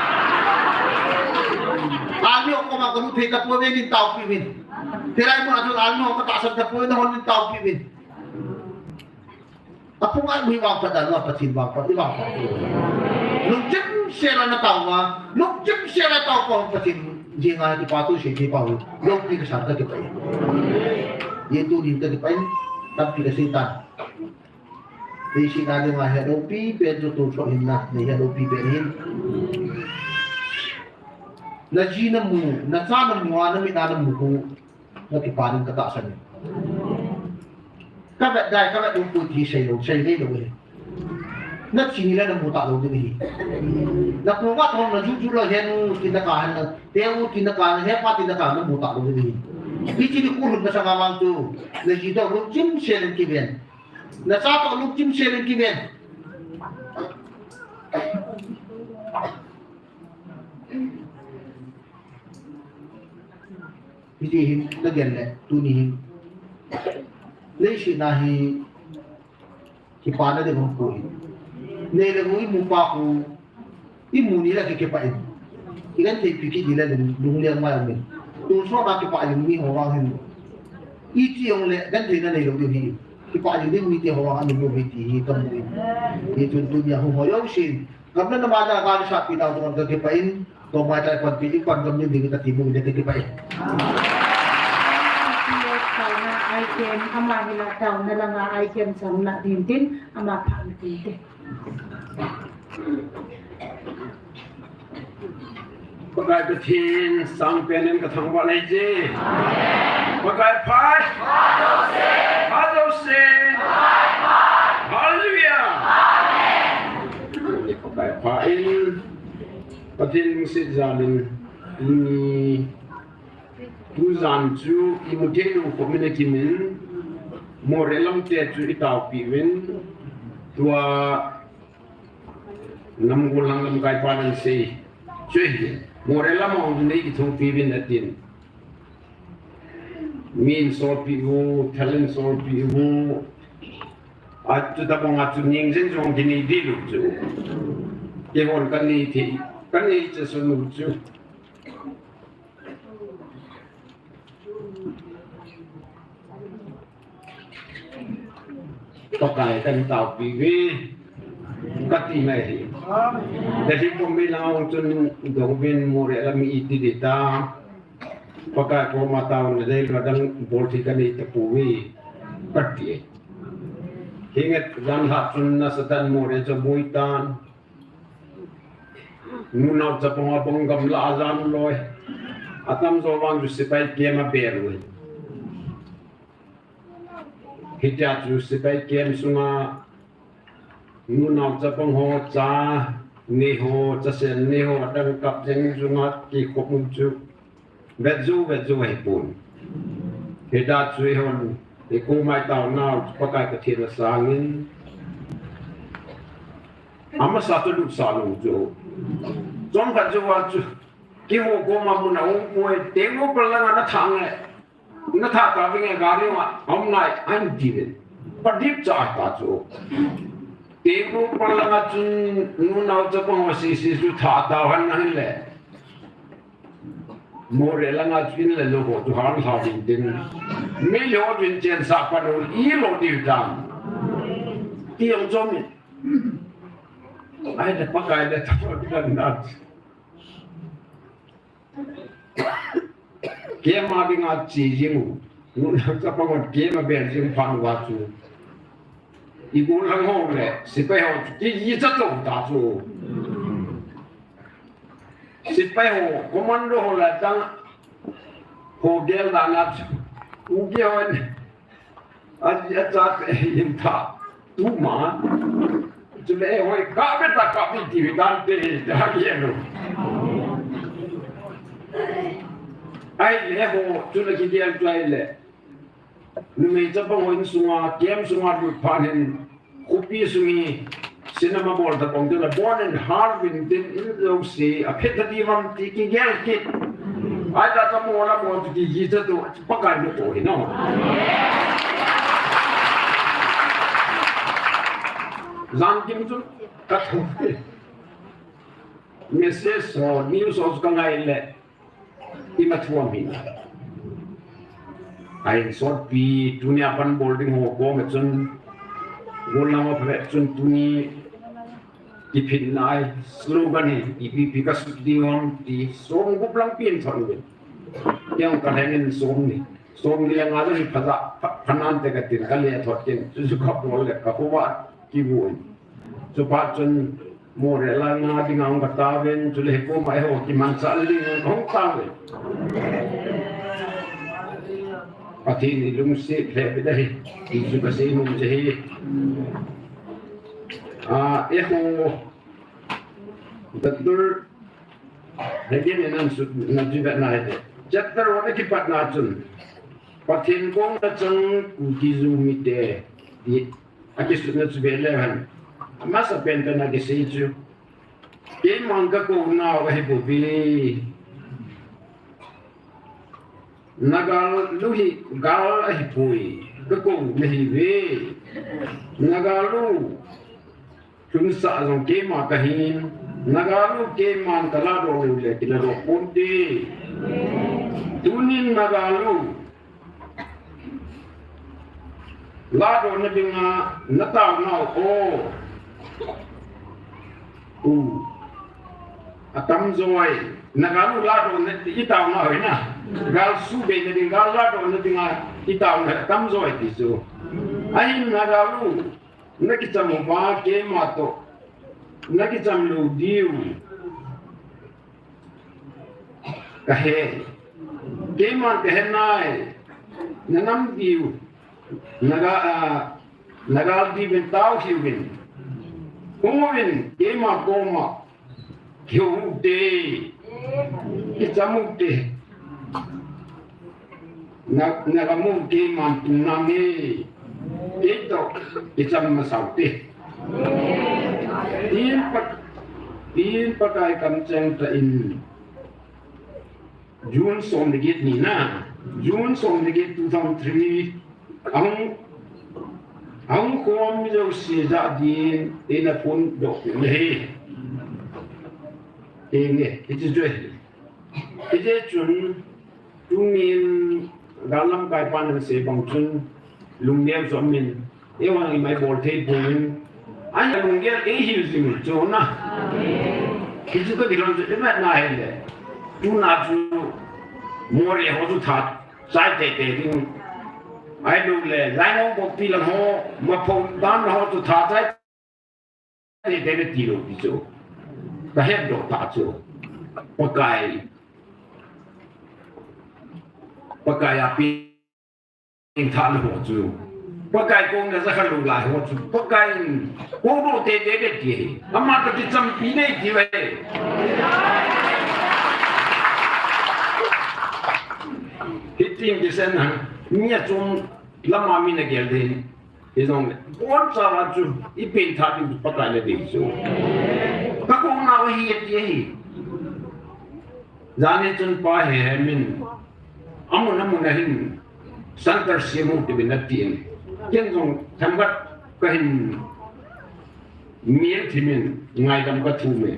Almi aku mak kamu theka pun ni tahu kibin. Terai pun ada almi aku tak sendu pun ni tahu kibin. Apa nggak mewah pada Allah pasti mewah pada Allah. Lukjum siapa nak tahu mah? Lukjum siapa tahu kau pasti jangan dipatu sih dipatu. Luk ni kesana kita. Itu di kita tapi kesetan. Di sini ada mahadopi betul tu sohina, mahadopi berin. Najinamu, najanamu, anami ku, nanti paling ketasan. Các bạn đại các bạn đúng tuổi thì xây lên rồi. Nó chỉ là một tạo đồ gì. Nó cũng bắt không là chút là hiện tin ta cả là theo tin ta cả hết phát tin ta cả nó một tạo đồ gì. Vì chỉ được cuốn nó sang mang tu là chỉ đâu lúc chim xe lên kia bên. Là sao có lúc chim xe lên kia bên. Vì gì nó gần lại tu ni. Lấy sự nahi ki pana de mo ko ne le mo mu pa ko I mu ni la ki pa I gan te pi ki di la dung le ma me tu so ba ki pa ni ho wa hen I ti yong le gan te na le lo di ki pa ni mi ti ho wa an mo bi ti to mo I tu tu ya ho yo shin gam na ma da ga sa pi ta to ki pa in to ma ta kon pi kon gam ni di ta ti mo de ki pa item ama hila tahu nalanga item samna dintin ama phang dintin. Pakai betin sang penen ke thang walai je. pakai pai, hadose, haleluya. Pakai pai, patin sejalin ini tuzan tu imutelu community men, morelam tetu itau piwin, tua nam gulang lam kai panan se, cuy, morelam mau ni itu piwin atin. Min so piwu, talent so piwu, atu tapong atu ningsen jong kini dilu tu. Kehon kani ti, kani jesunu tu. Pakai kan tau piwi, kati mai. Jadi pembilang tun dongben more lami iti dita. Pakai ko matau na dahil kadang bolti ka ni tapuwi kati. Hingat dan hatun na sa tan mo rin sa buitan. Nunaw sa pangabang gamlaazan loy. Atam so wang jusipay kema berwe. Hijat jusipay kem sunga nunaw sa pangho sa niho sa sen niho adang kamcheng sunga ki kopumchuk. Bezu hepun. Hidat suihon iku mai tau nau pakai ketina sangin. Ama satu duk salu jo. Jong kat jo waju. Kiho goma muna umwe tengo pelangan na tangai. Na ta ka binge gari ma amnai an divin. Padip cha ta jo. Tengo pelangan chun nunau japong sisi su ta ta han nan le. More langa twin le logo to han having din million in chen sapano ihilou dividend tiang jong ai da pakai da tahu kan nat kema binga chi jimu nu sa pangot kema ber jing phan wa chu igu lang ho le sipai ho ki yi cha to da chu sipai ho komando ho la tang ho gel da nat u geon a cha yin tha tu ma chu le hoi ka be ta ka bi ti dan te da ye no ai le ho chu le ki dial plai le nu me cha pang hoin sunga kem sunga du phanin kupi sungi cinema ball ta pong la born and harvin din in lo se a pheta di vam ti ki gel ki ai da ta mo la mo ti ji ta do pakai no to no zan kim chu ka thu message so news os ka ngai le ima thuam hin ai sort pi dunia pan boarding ho ko me chun golama phe chun tuni ipin nai slogan hi ipi ka su di on di som gu plang pin thon ni yang ka hengin som ni nga ni phaza phanan te ka tin ka le thot tin chu ka bol le ka wa ki bu chu pa chun mo re la nga ding ang ka ta ven chu le ko mai ho ki man sa li hong ta le pati ni lung se phe be dai ki chu ka se mum je hi ho Datur Hegin nan su na jibat na hede Jatar wana ki pat na chun Patin kong na chang Kukizu mite Aki su na chube lehan Masa penta na kisi chu Ke mangka ko na wahi bubi Nagal luhi gal eipui Kako mehi ve Nagalu Chung sa zong ke ma kahin Nagalu ke man talado le kilado punti tunin nagalu lado na dinga nataw na atam zoy nagalu lado na itaw na hoy na gal sube na dinga lado na dinga itaw na atam zoy tiso ay nagalu nakitamo ba ke mato nakijam lu diu kahe keman kahe nai nanam view nagal di ben tau hiwin umwin ema koma hiwde ichamukte nagamukte mantuname ito icham masaute tin pakai kamcheng ta in June som digit ni na June som digit 2003 ang kom jo si ja din ina pun do ne enge iti jo iti chun tungin galam kai pan se bang chun lungniem som min ewang i mai bol te bun anh lungniem e hiu sim jo na iti ko dilon je ma na hele tu na chu more ho tu tha sai te te ding ai lu le lai ngong bo pi la ho ma phong dan ho tu tha sai te te ti lo ti jo ta het do ta jo pakai api in tha lo jo pakai kong na sa khalu la ho chu pakai ko do te te te ti amma ta ti cham pi nei ti we hitting di sana nia chung lama mina gelde izong bon sa wa chu ipin tha di pakai le di chu ka ko na wa hi ti hi zane chun pa he min amun na hin santar simu ti bin tin ken jong thamgat ka hin miel thimin ngai dam ka thu me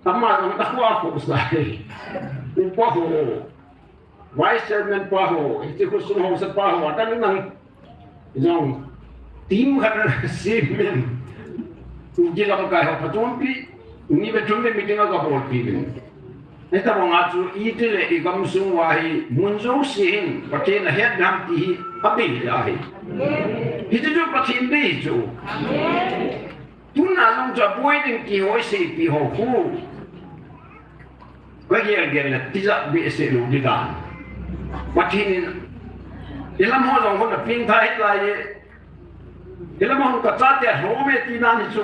amma ang takwa ko sa paho vice chairman paho iti ko suno sa paho atan nang jong team kan simen uji lang kai ha patumpi ni betumbe meeting ga bol pibin eta mga chu itile igam sung wahi munjo sin patin head nam ti abi ahi iti jo patin de jo tuna long ja boy din ki hoi se pi ho hu ko ye gen la tiza bi se lu di dan patin ilam ho long ho na ping thai lai ilam ho ka cha te ho me ti na ni chu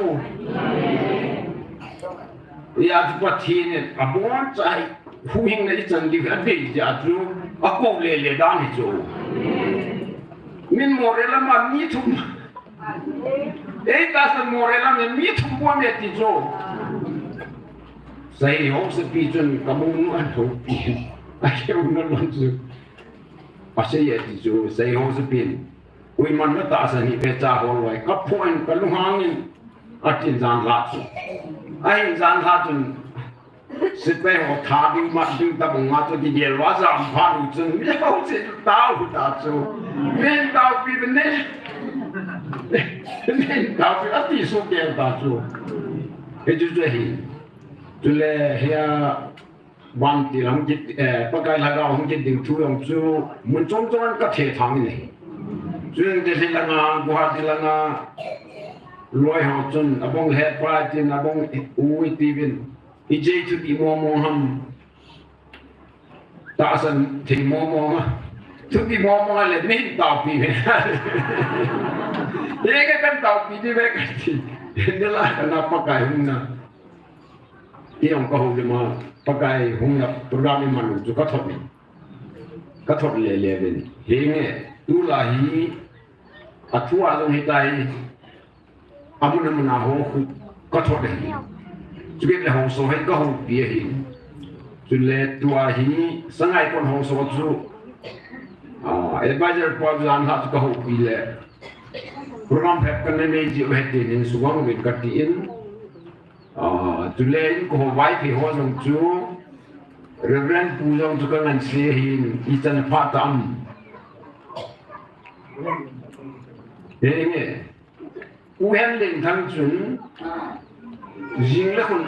ya tu patin abon chai hu hing na chan di ga de ja chu a ko le le da ni chu min mo re la ma ni tu ei ta morela me mi tu mo me ti jo sai ho se pi chun ka mo nu an tho pi a ke un na lon chu a se ye ti jo sai ho se pi ui man na ta sa ni pe cha ho loi ka phoin ka lu hang ni a tin zan la chu ai zan ha chun se pe ho tha ding ma ding ta bong ma chu di ye wa za am pha lu chun mi ho se ta hu ta chu men ta pi ne nên đào phải ít đi số tiền ta số cái chú chơi hi chú lệ hia ban tiền không chết pakai là gạo không chết tiền chú ông chú muốn trốn trốn có thể thắng này chú nên cái là nga buat thì là nga lôi học chân abong head price tiền abong ui tiền ije chú đi mua ham ta san thì mua chú đi mua là nên đào pi ini kan tahu pilih mereka sih. Inilah kenapa pakai Houbung. Yang kau Houbung pakai Houbung program ini mana juga kathot le ni. Hingga itulah hi atua dong hitai. Amun mana ho kathot ni. Juga le ho so hai kau dia hi. Jule tua hi sangai pun ho so tu. Advisor program hat kau pilih. Program phép kan ne ji hết tin suwang win ka tin tulen ko vai phi ho jong chu reverend pu jong chu kan se hin hichan pha tam ne u hen len thang chun jing le khun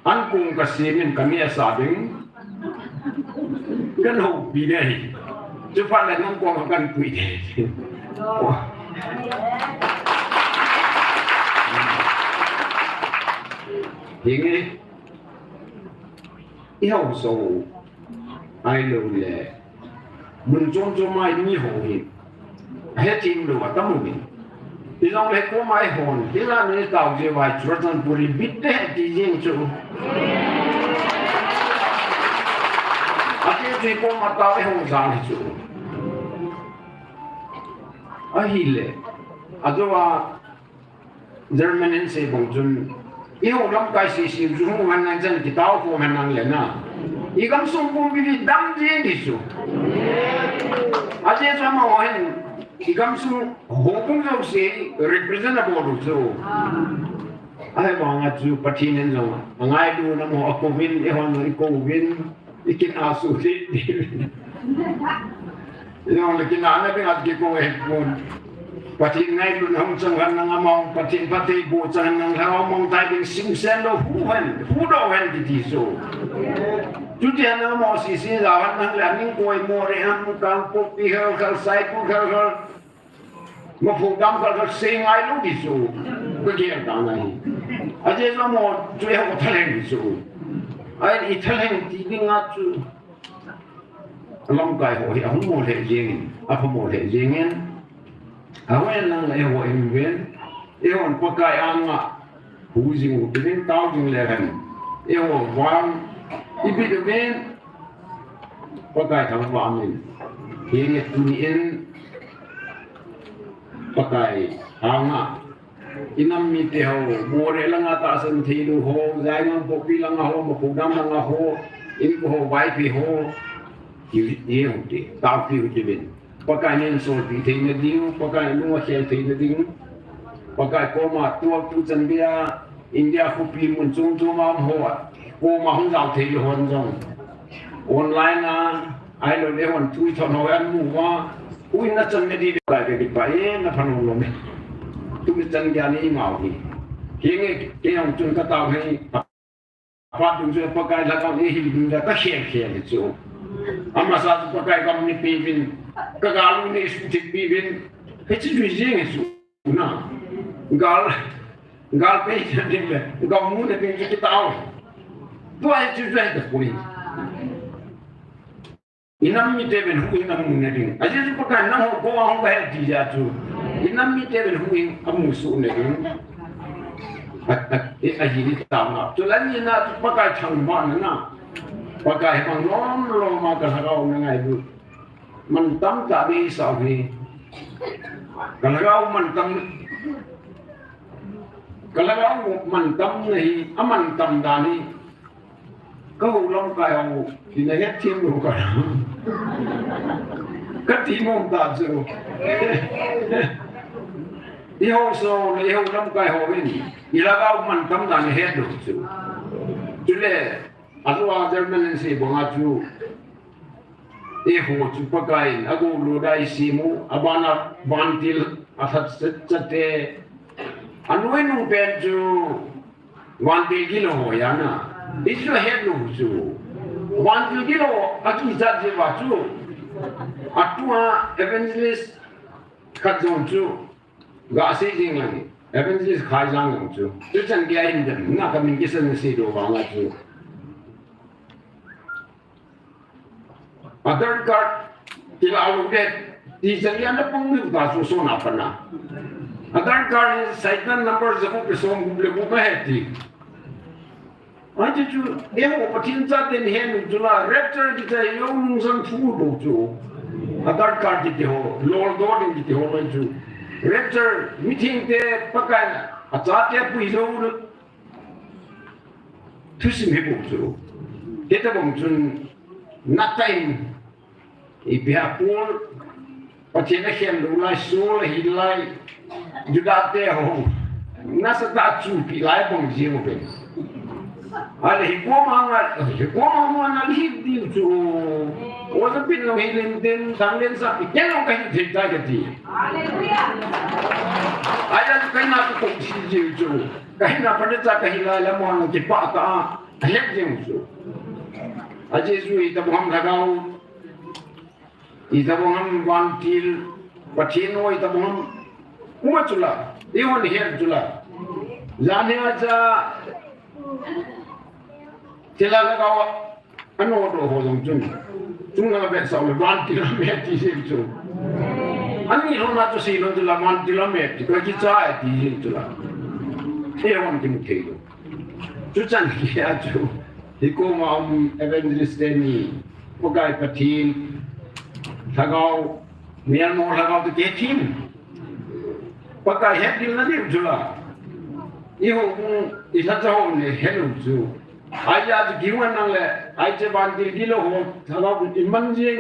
an kung ka se min ka mi sa ding kan ho bi ne chu pha la ngom ko kan pui de hiện ihilou sâu ihilou lệ mình trong mai đi hồ hiện hết chim rồi tâm mình thì trong này có mai hồn thì là người tàu gì vậy cho nên buri bít đấy thì riêng chỗ cái gì có mà tàu ấy không sao thì chỗ ihilou aduh German sẽ bong chun yêu lắm cái gì chúng mình đang chân cái tàu của mình đang lên na ý cảm xúc của mình đam gì đi số aje cho mà hỏi ý cảm xúc Houbung trong sẽ representable được số ai bảo ngài chú phát hiện rồi ngàiดูนะมอโควินไอ้คนไอ้โควินไอ้กินอาสุดิน้องเลยกินอาไม่เป็นอะไรกินโควิดคนปฏิไงดูน้องจังกันน้องมองปฏิบูจังน้องเขามองไทยเป็นสิ่งเส้นโลหูดอกเห็นที่สุดจุดที่น้องมองสิ่งเราวันนั้นแหละนิ่งป่วยมัวเรื่องการปกปิดเขาใส่เขามาผูกดำเขาเสียงไอ้ลูกที่สุดก็เกี่ยวกันไงอาจจะน้องมองช่วยเขาทะเลที่สุดไอ้ทะเลที่ดิ้งอ่ะจุลำไก่หัวที่เขาโมเลเจงเขาโมเลเจงawen nang ewo engwen ewon pakai anga hujing ubin taujing lehan ewo wang ibit ben pakai thang wamin yenge tunien pakai anga inam mi te ho more langa ta san thilu ho zaingang popi langa ho mapudam langa ho in ko ho wai pi ho ye ho ti ta pi ubin pakai nen so di thina ding pakai lunga khel thina ding pakai ko ma tua tu chan bia india khu pi mun chung chu ma ho ko ma hong zau thei hon jong online na ai lo le hon tui thon ho an mu wa ui na chan me di pakai ke di pai na phanu lo me tu mi chan gya ni ngau hi hinge ke yong chung ka tao hei pa dung se pakai la ka ni hi ding da ta khel khel chu amma sa pakai kam ni pi bin kagalu ni isputik bibin kecil juice ni su na gal pe jadi le gal mu ne pe kita tahu tu ai juice itu pun inam mi te ben hu inam mu ne ding aje su pakai na ho ko ho ba di ja tu inam mi te ben hu amu su ne ding aji ni tahu na tu lan ni na tu pakai chang ba na pakai bang lom ma ka harau na ngai buมันตั้มกะดีสาวนี่กันแล้วมันตั้มนี่มันตั้มดานี่ก็ลองกายเอาที่ในเฮ็ดเทียมดูกันก็ที่มองตาจูอีโฮโซอีโฮลองกายเอาวินอีแล้วก็มันตั้มดานี่เฮ็ดดูจูจุเล่อาตัวเจอมันสิบงอาจูho chu pakai ago ludai simu abana bantil athat chate anoi nu pen chu 1 kilo ho ya na isu head lu chu 1 kilo aki jat je wa chu atua evangelist khat zon chu ga se jing lang evangelist khai jang lang chu chu chan gya in dem na ka min kisan se do wa nga chu Aadhaar card tilawu det di jangyan na pong nilta suso na pa na. Aadhaar card site na number sa kung pisong publiko maheti. Aja ju ewo patin sa din hen jula rector kita yung sang fudo ju. Aadhaar card kita ho lord godin kita ho ju. Rector meeting te pakai achate puizo thusim hebo ju. Kita bong jun natain ipihapul patina khem lulai sul hilai judate ho nasa ta chu pi lai bong jiu be ale hikoma na li di chu oza pin no hilen den danglen sa ikelo kai thita ga ti hallelujah aya kai na ko chi jiu chu kai na pa ta kai la la mo na ki pa ta lek jiu chu aje su ita boham lagau ita boham wantil patino ita boham uma chula iwan her chula jane aja ทีละก็อันโน้ตโหจุงเราเป็นสองวันกิโลเมตรที่สิบจุอันนี้เรามาจะสี่เราจะละวันกิโลเมตรก็กี่ใจที่สิบจุละเรื่องมันกินเที่ยวจุดจันทร์ที่อาจุที่กูมาเอเวนเจลิสเตนี่พวกไอ้ปะทีนถ้าเขาเมียนมอถ้าเขาจะเกทิมพวกไอ้เฮดดินนั่นเองจุละอีลาจ้าเนี่ยเฮลูจูไอ้ยาจะกินวันนั่นแหละไอ้เจ้าบ้านที่ดีโลกถ้าเราอิมันเจง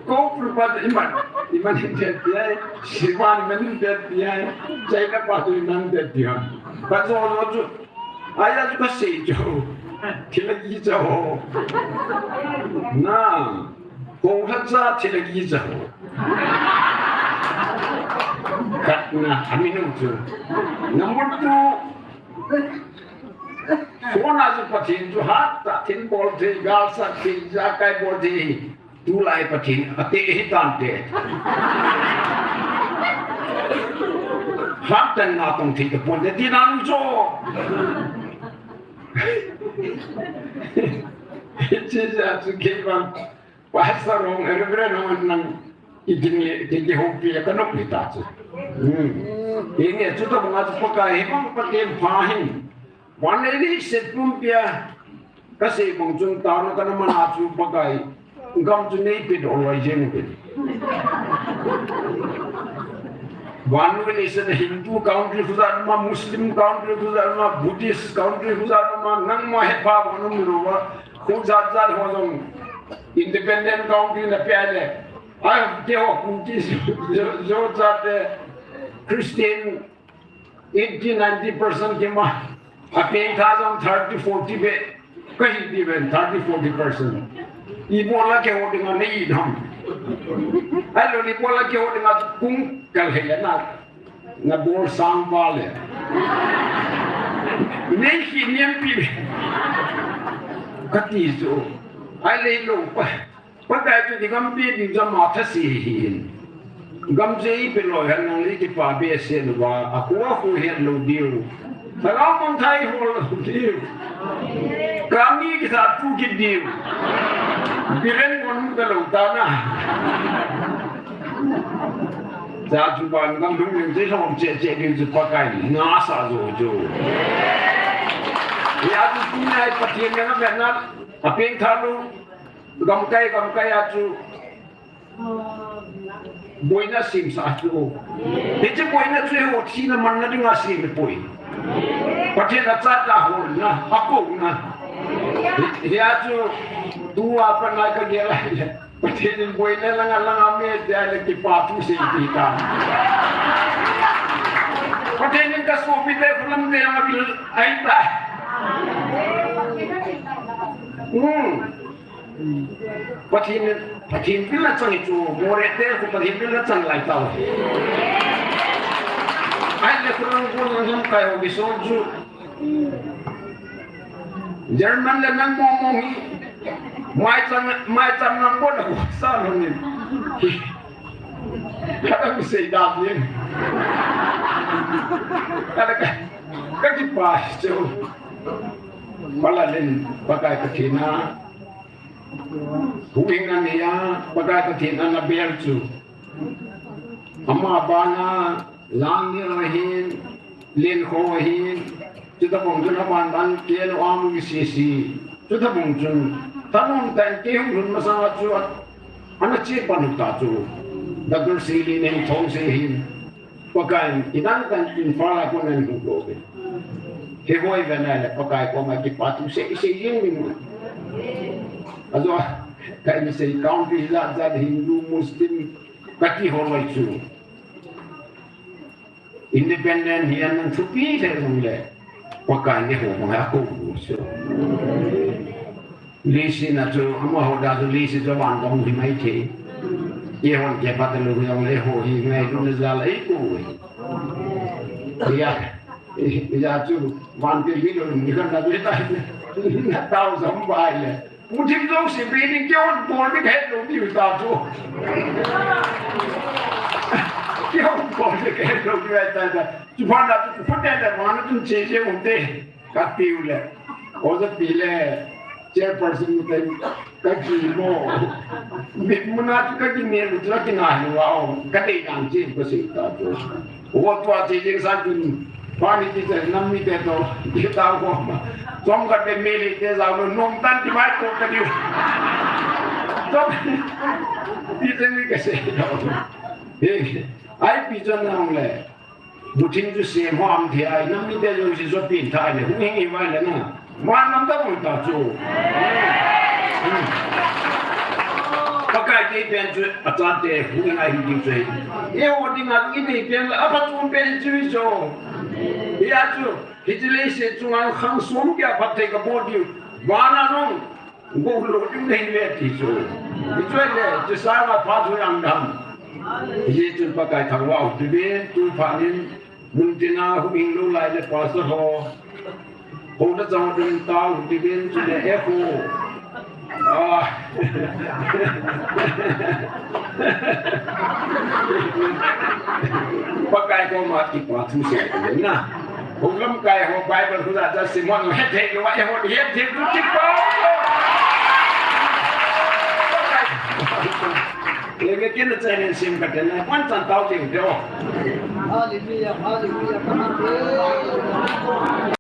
ก็ปลุกว่าอิมันเด็ดยัยสิวันมันเด็ดยัยใจกับปัจจุบันเด็ดยัยปัจจุบันจูไอ้ยาจะก็เสียจูที่ละยี่จ้าน่าคงฮัจจ้าที่ละยี่จ้าKarena kami nunggu, nomor tu, semua nasi patin tu hatta tin boleh galsa tin jakai boleh, tulai patin, ati hitam deh. Hatta natong tin tu pun jadi nangjo. Jadi tu kevan, bahasa orang Eropa orang Ini hobi ya kan hobi tak sih. Ini sudah mengajar pakai, memang pakai pahin. Wanita ini sebelum dia kasih bangsun tahu kan mengajar pakai, enggak cuma itu orang jenis itu. Wanita ini sen Hindu country khusus nama Muslim country khusus nama Buddhist country khusus nama nang mahapa mana muruwa khusus orang independent country nak piala. I have cookies, so that Christian 80-90% came out. I pay 30-40 even 30-40%. Ibola ke holding on the idam. I don't Ibola ke holding on kung kalhena na bor sang vale. Neki niempi. Katizo. I lay low. Pakai tu digampi di zaman tersihin. Gamzei peloyan nang lagi pabese luar. Aku hian lu diu. Kalau mengthai hol diu. Kami kita pukit diu. Biren pun kalau tanah. Jajuban kampung yang saya sama cek di pakai ngasa jojo. Ya tu punya patian yang benar. Apa yang thalu galkai acu boina sim sa acu itu boina tu yang waktu na mana dengan sim pui pakai nacat lah na aku na dia acu dua apa nak kerja lah pakai boina lang ame dia lagi patu sih kita pakai ni kasih kopi teh film teh yang ambil aita Patin pila cang itu, morete aku patin pila cang lai tahu. Ada kurang yang kaya bisoju. Jerman le nang momongi, mai cang nang pun aku salah ni. Kada bisa idapin. Kada kaki pas tu. Malalin pakai ketina. Houling na niya, pagkakatin na nabiyarju. Ama bana, lang nirahin, lin kohin, kita bongsun naman ban kielo ang sisi. Kita bongsun, tanong tayo kihong masawa juat, anak siya panukta ju. Dagur sili ng tong sihin. Pagkain, inangkan infala ko ng hugogin. Hihoy venala, pagkain ko magipatu siya isiyin mo. Also, kayak misalnya country lhacha Hindu Muslim kaki hormat itu independen yang mencukupi saya semula pakai ni Houbung aku so lisi natu amma hoda tu lisi tu bandong di mai ke ye hon ke patelu yang leho hi mai tu nazal eipui ya tu wanti bilo ni kan dah berita nak tahu sampai le Mungkin tu si bini kion boleh ket lu di utara tu. Kion có cái đâu cái ta chú phát là chú phát đây là mà nó chúng chế chế ổn định các tiêu là có rất tỷ lệ chairperson cái gì mô biết muốn nói cái gì nhiều chúng ta cái này vào cái này làm gì có sự ta thôi ủa tôi chế chế sang chúng quan đi tới năm mươi tết rồi đi tao qua mà trong cái bên mê thì giàu nó nông tan thì mai có cái điều trong đi tới cái gì đó ai bây giờ nào lại bút tin chú xem hoa thì ai năm mươi tết rồi thì xuất tiền thay này không nghe vậy là na mà năm đó mình ta chú pakai cái bên chú ở trên thế không ai đi chơi yêu đi ngang cái này bên là bắt chú bên chú rồi ya chú hichan sẽ chú ngang khang xuống kia bắt thấy cái body vana nong gỗ lúa chúng này về thì chú hichan này chú sai mà phát huy ăn đam ये चुन पकाय थंगवा उठबे तू फानिन मुंजना ihilou lai le पास हो होना जाऊं दिन ता उठबे चुने एफो पकाय को माटी पाथु से ना होलम काय हो बाय पर खुदा जा सिमन हे थे के वा हो हे थे तू टिपो Lagi kita cari sim katanya, pancan tahu dia.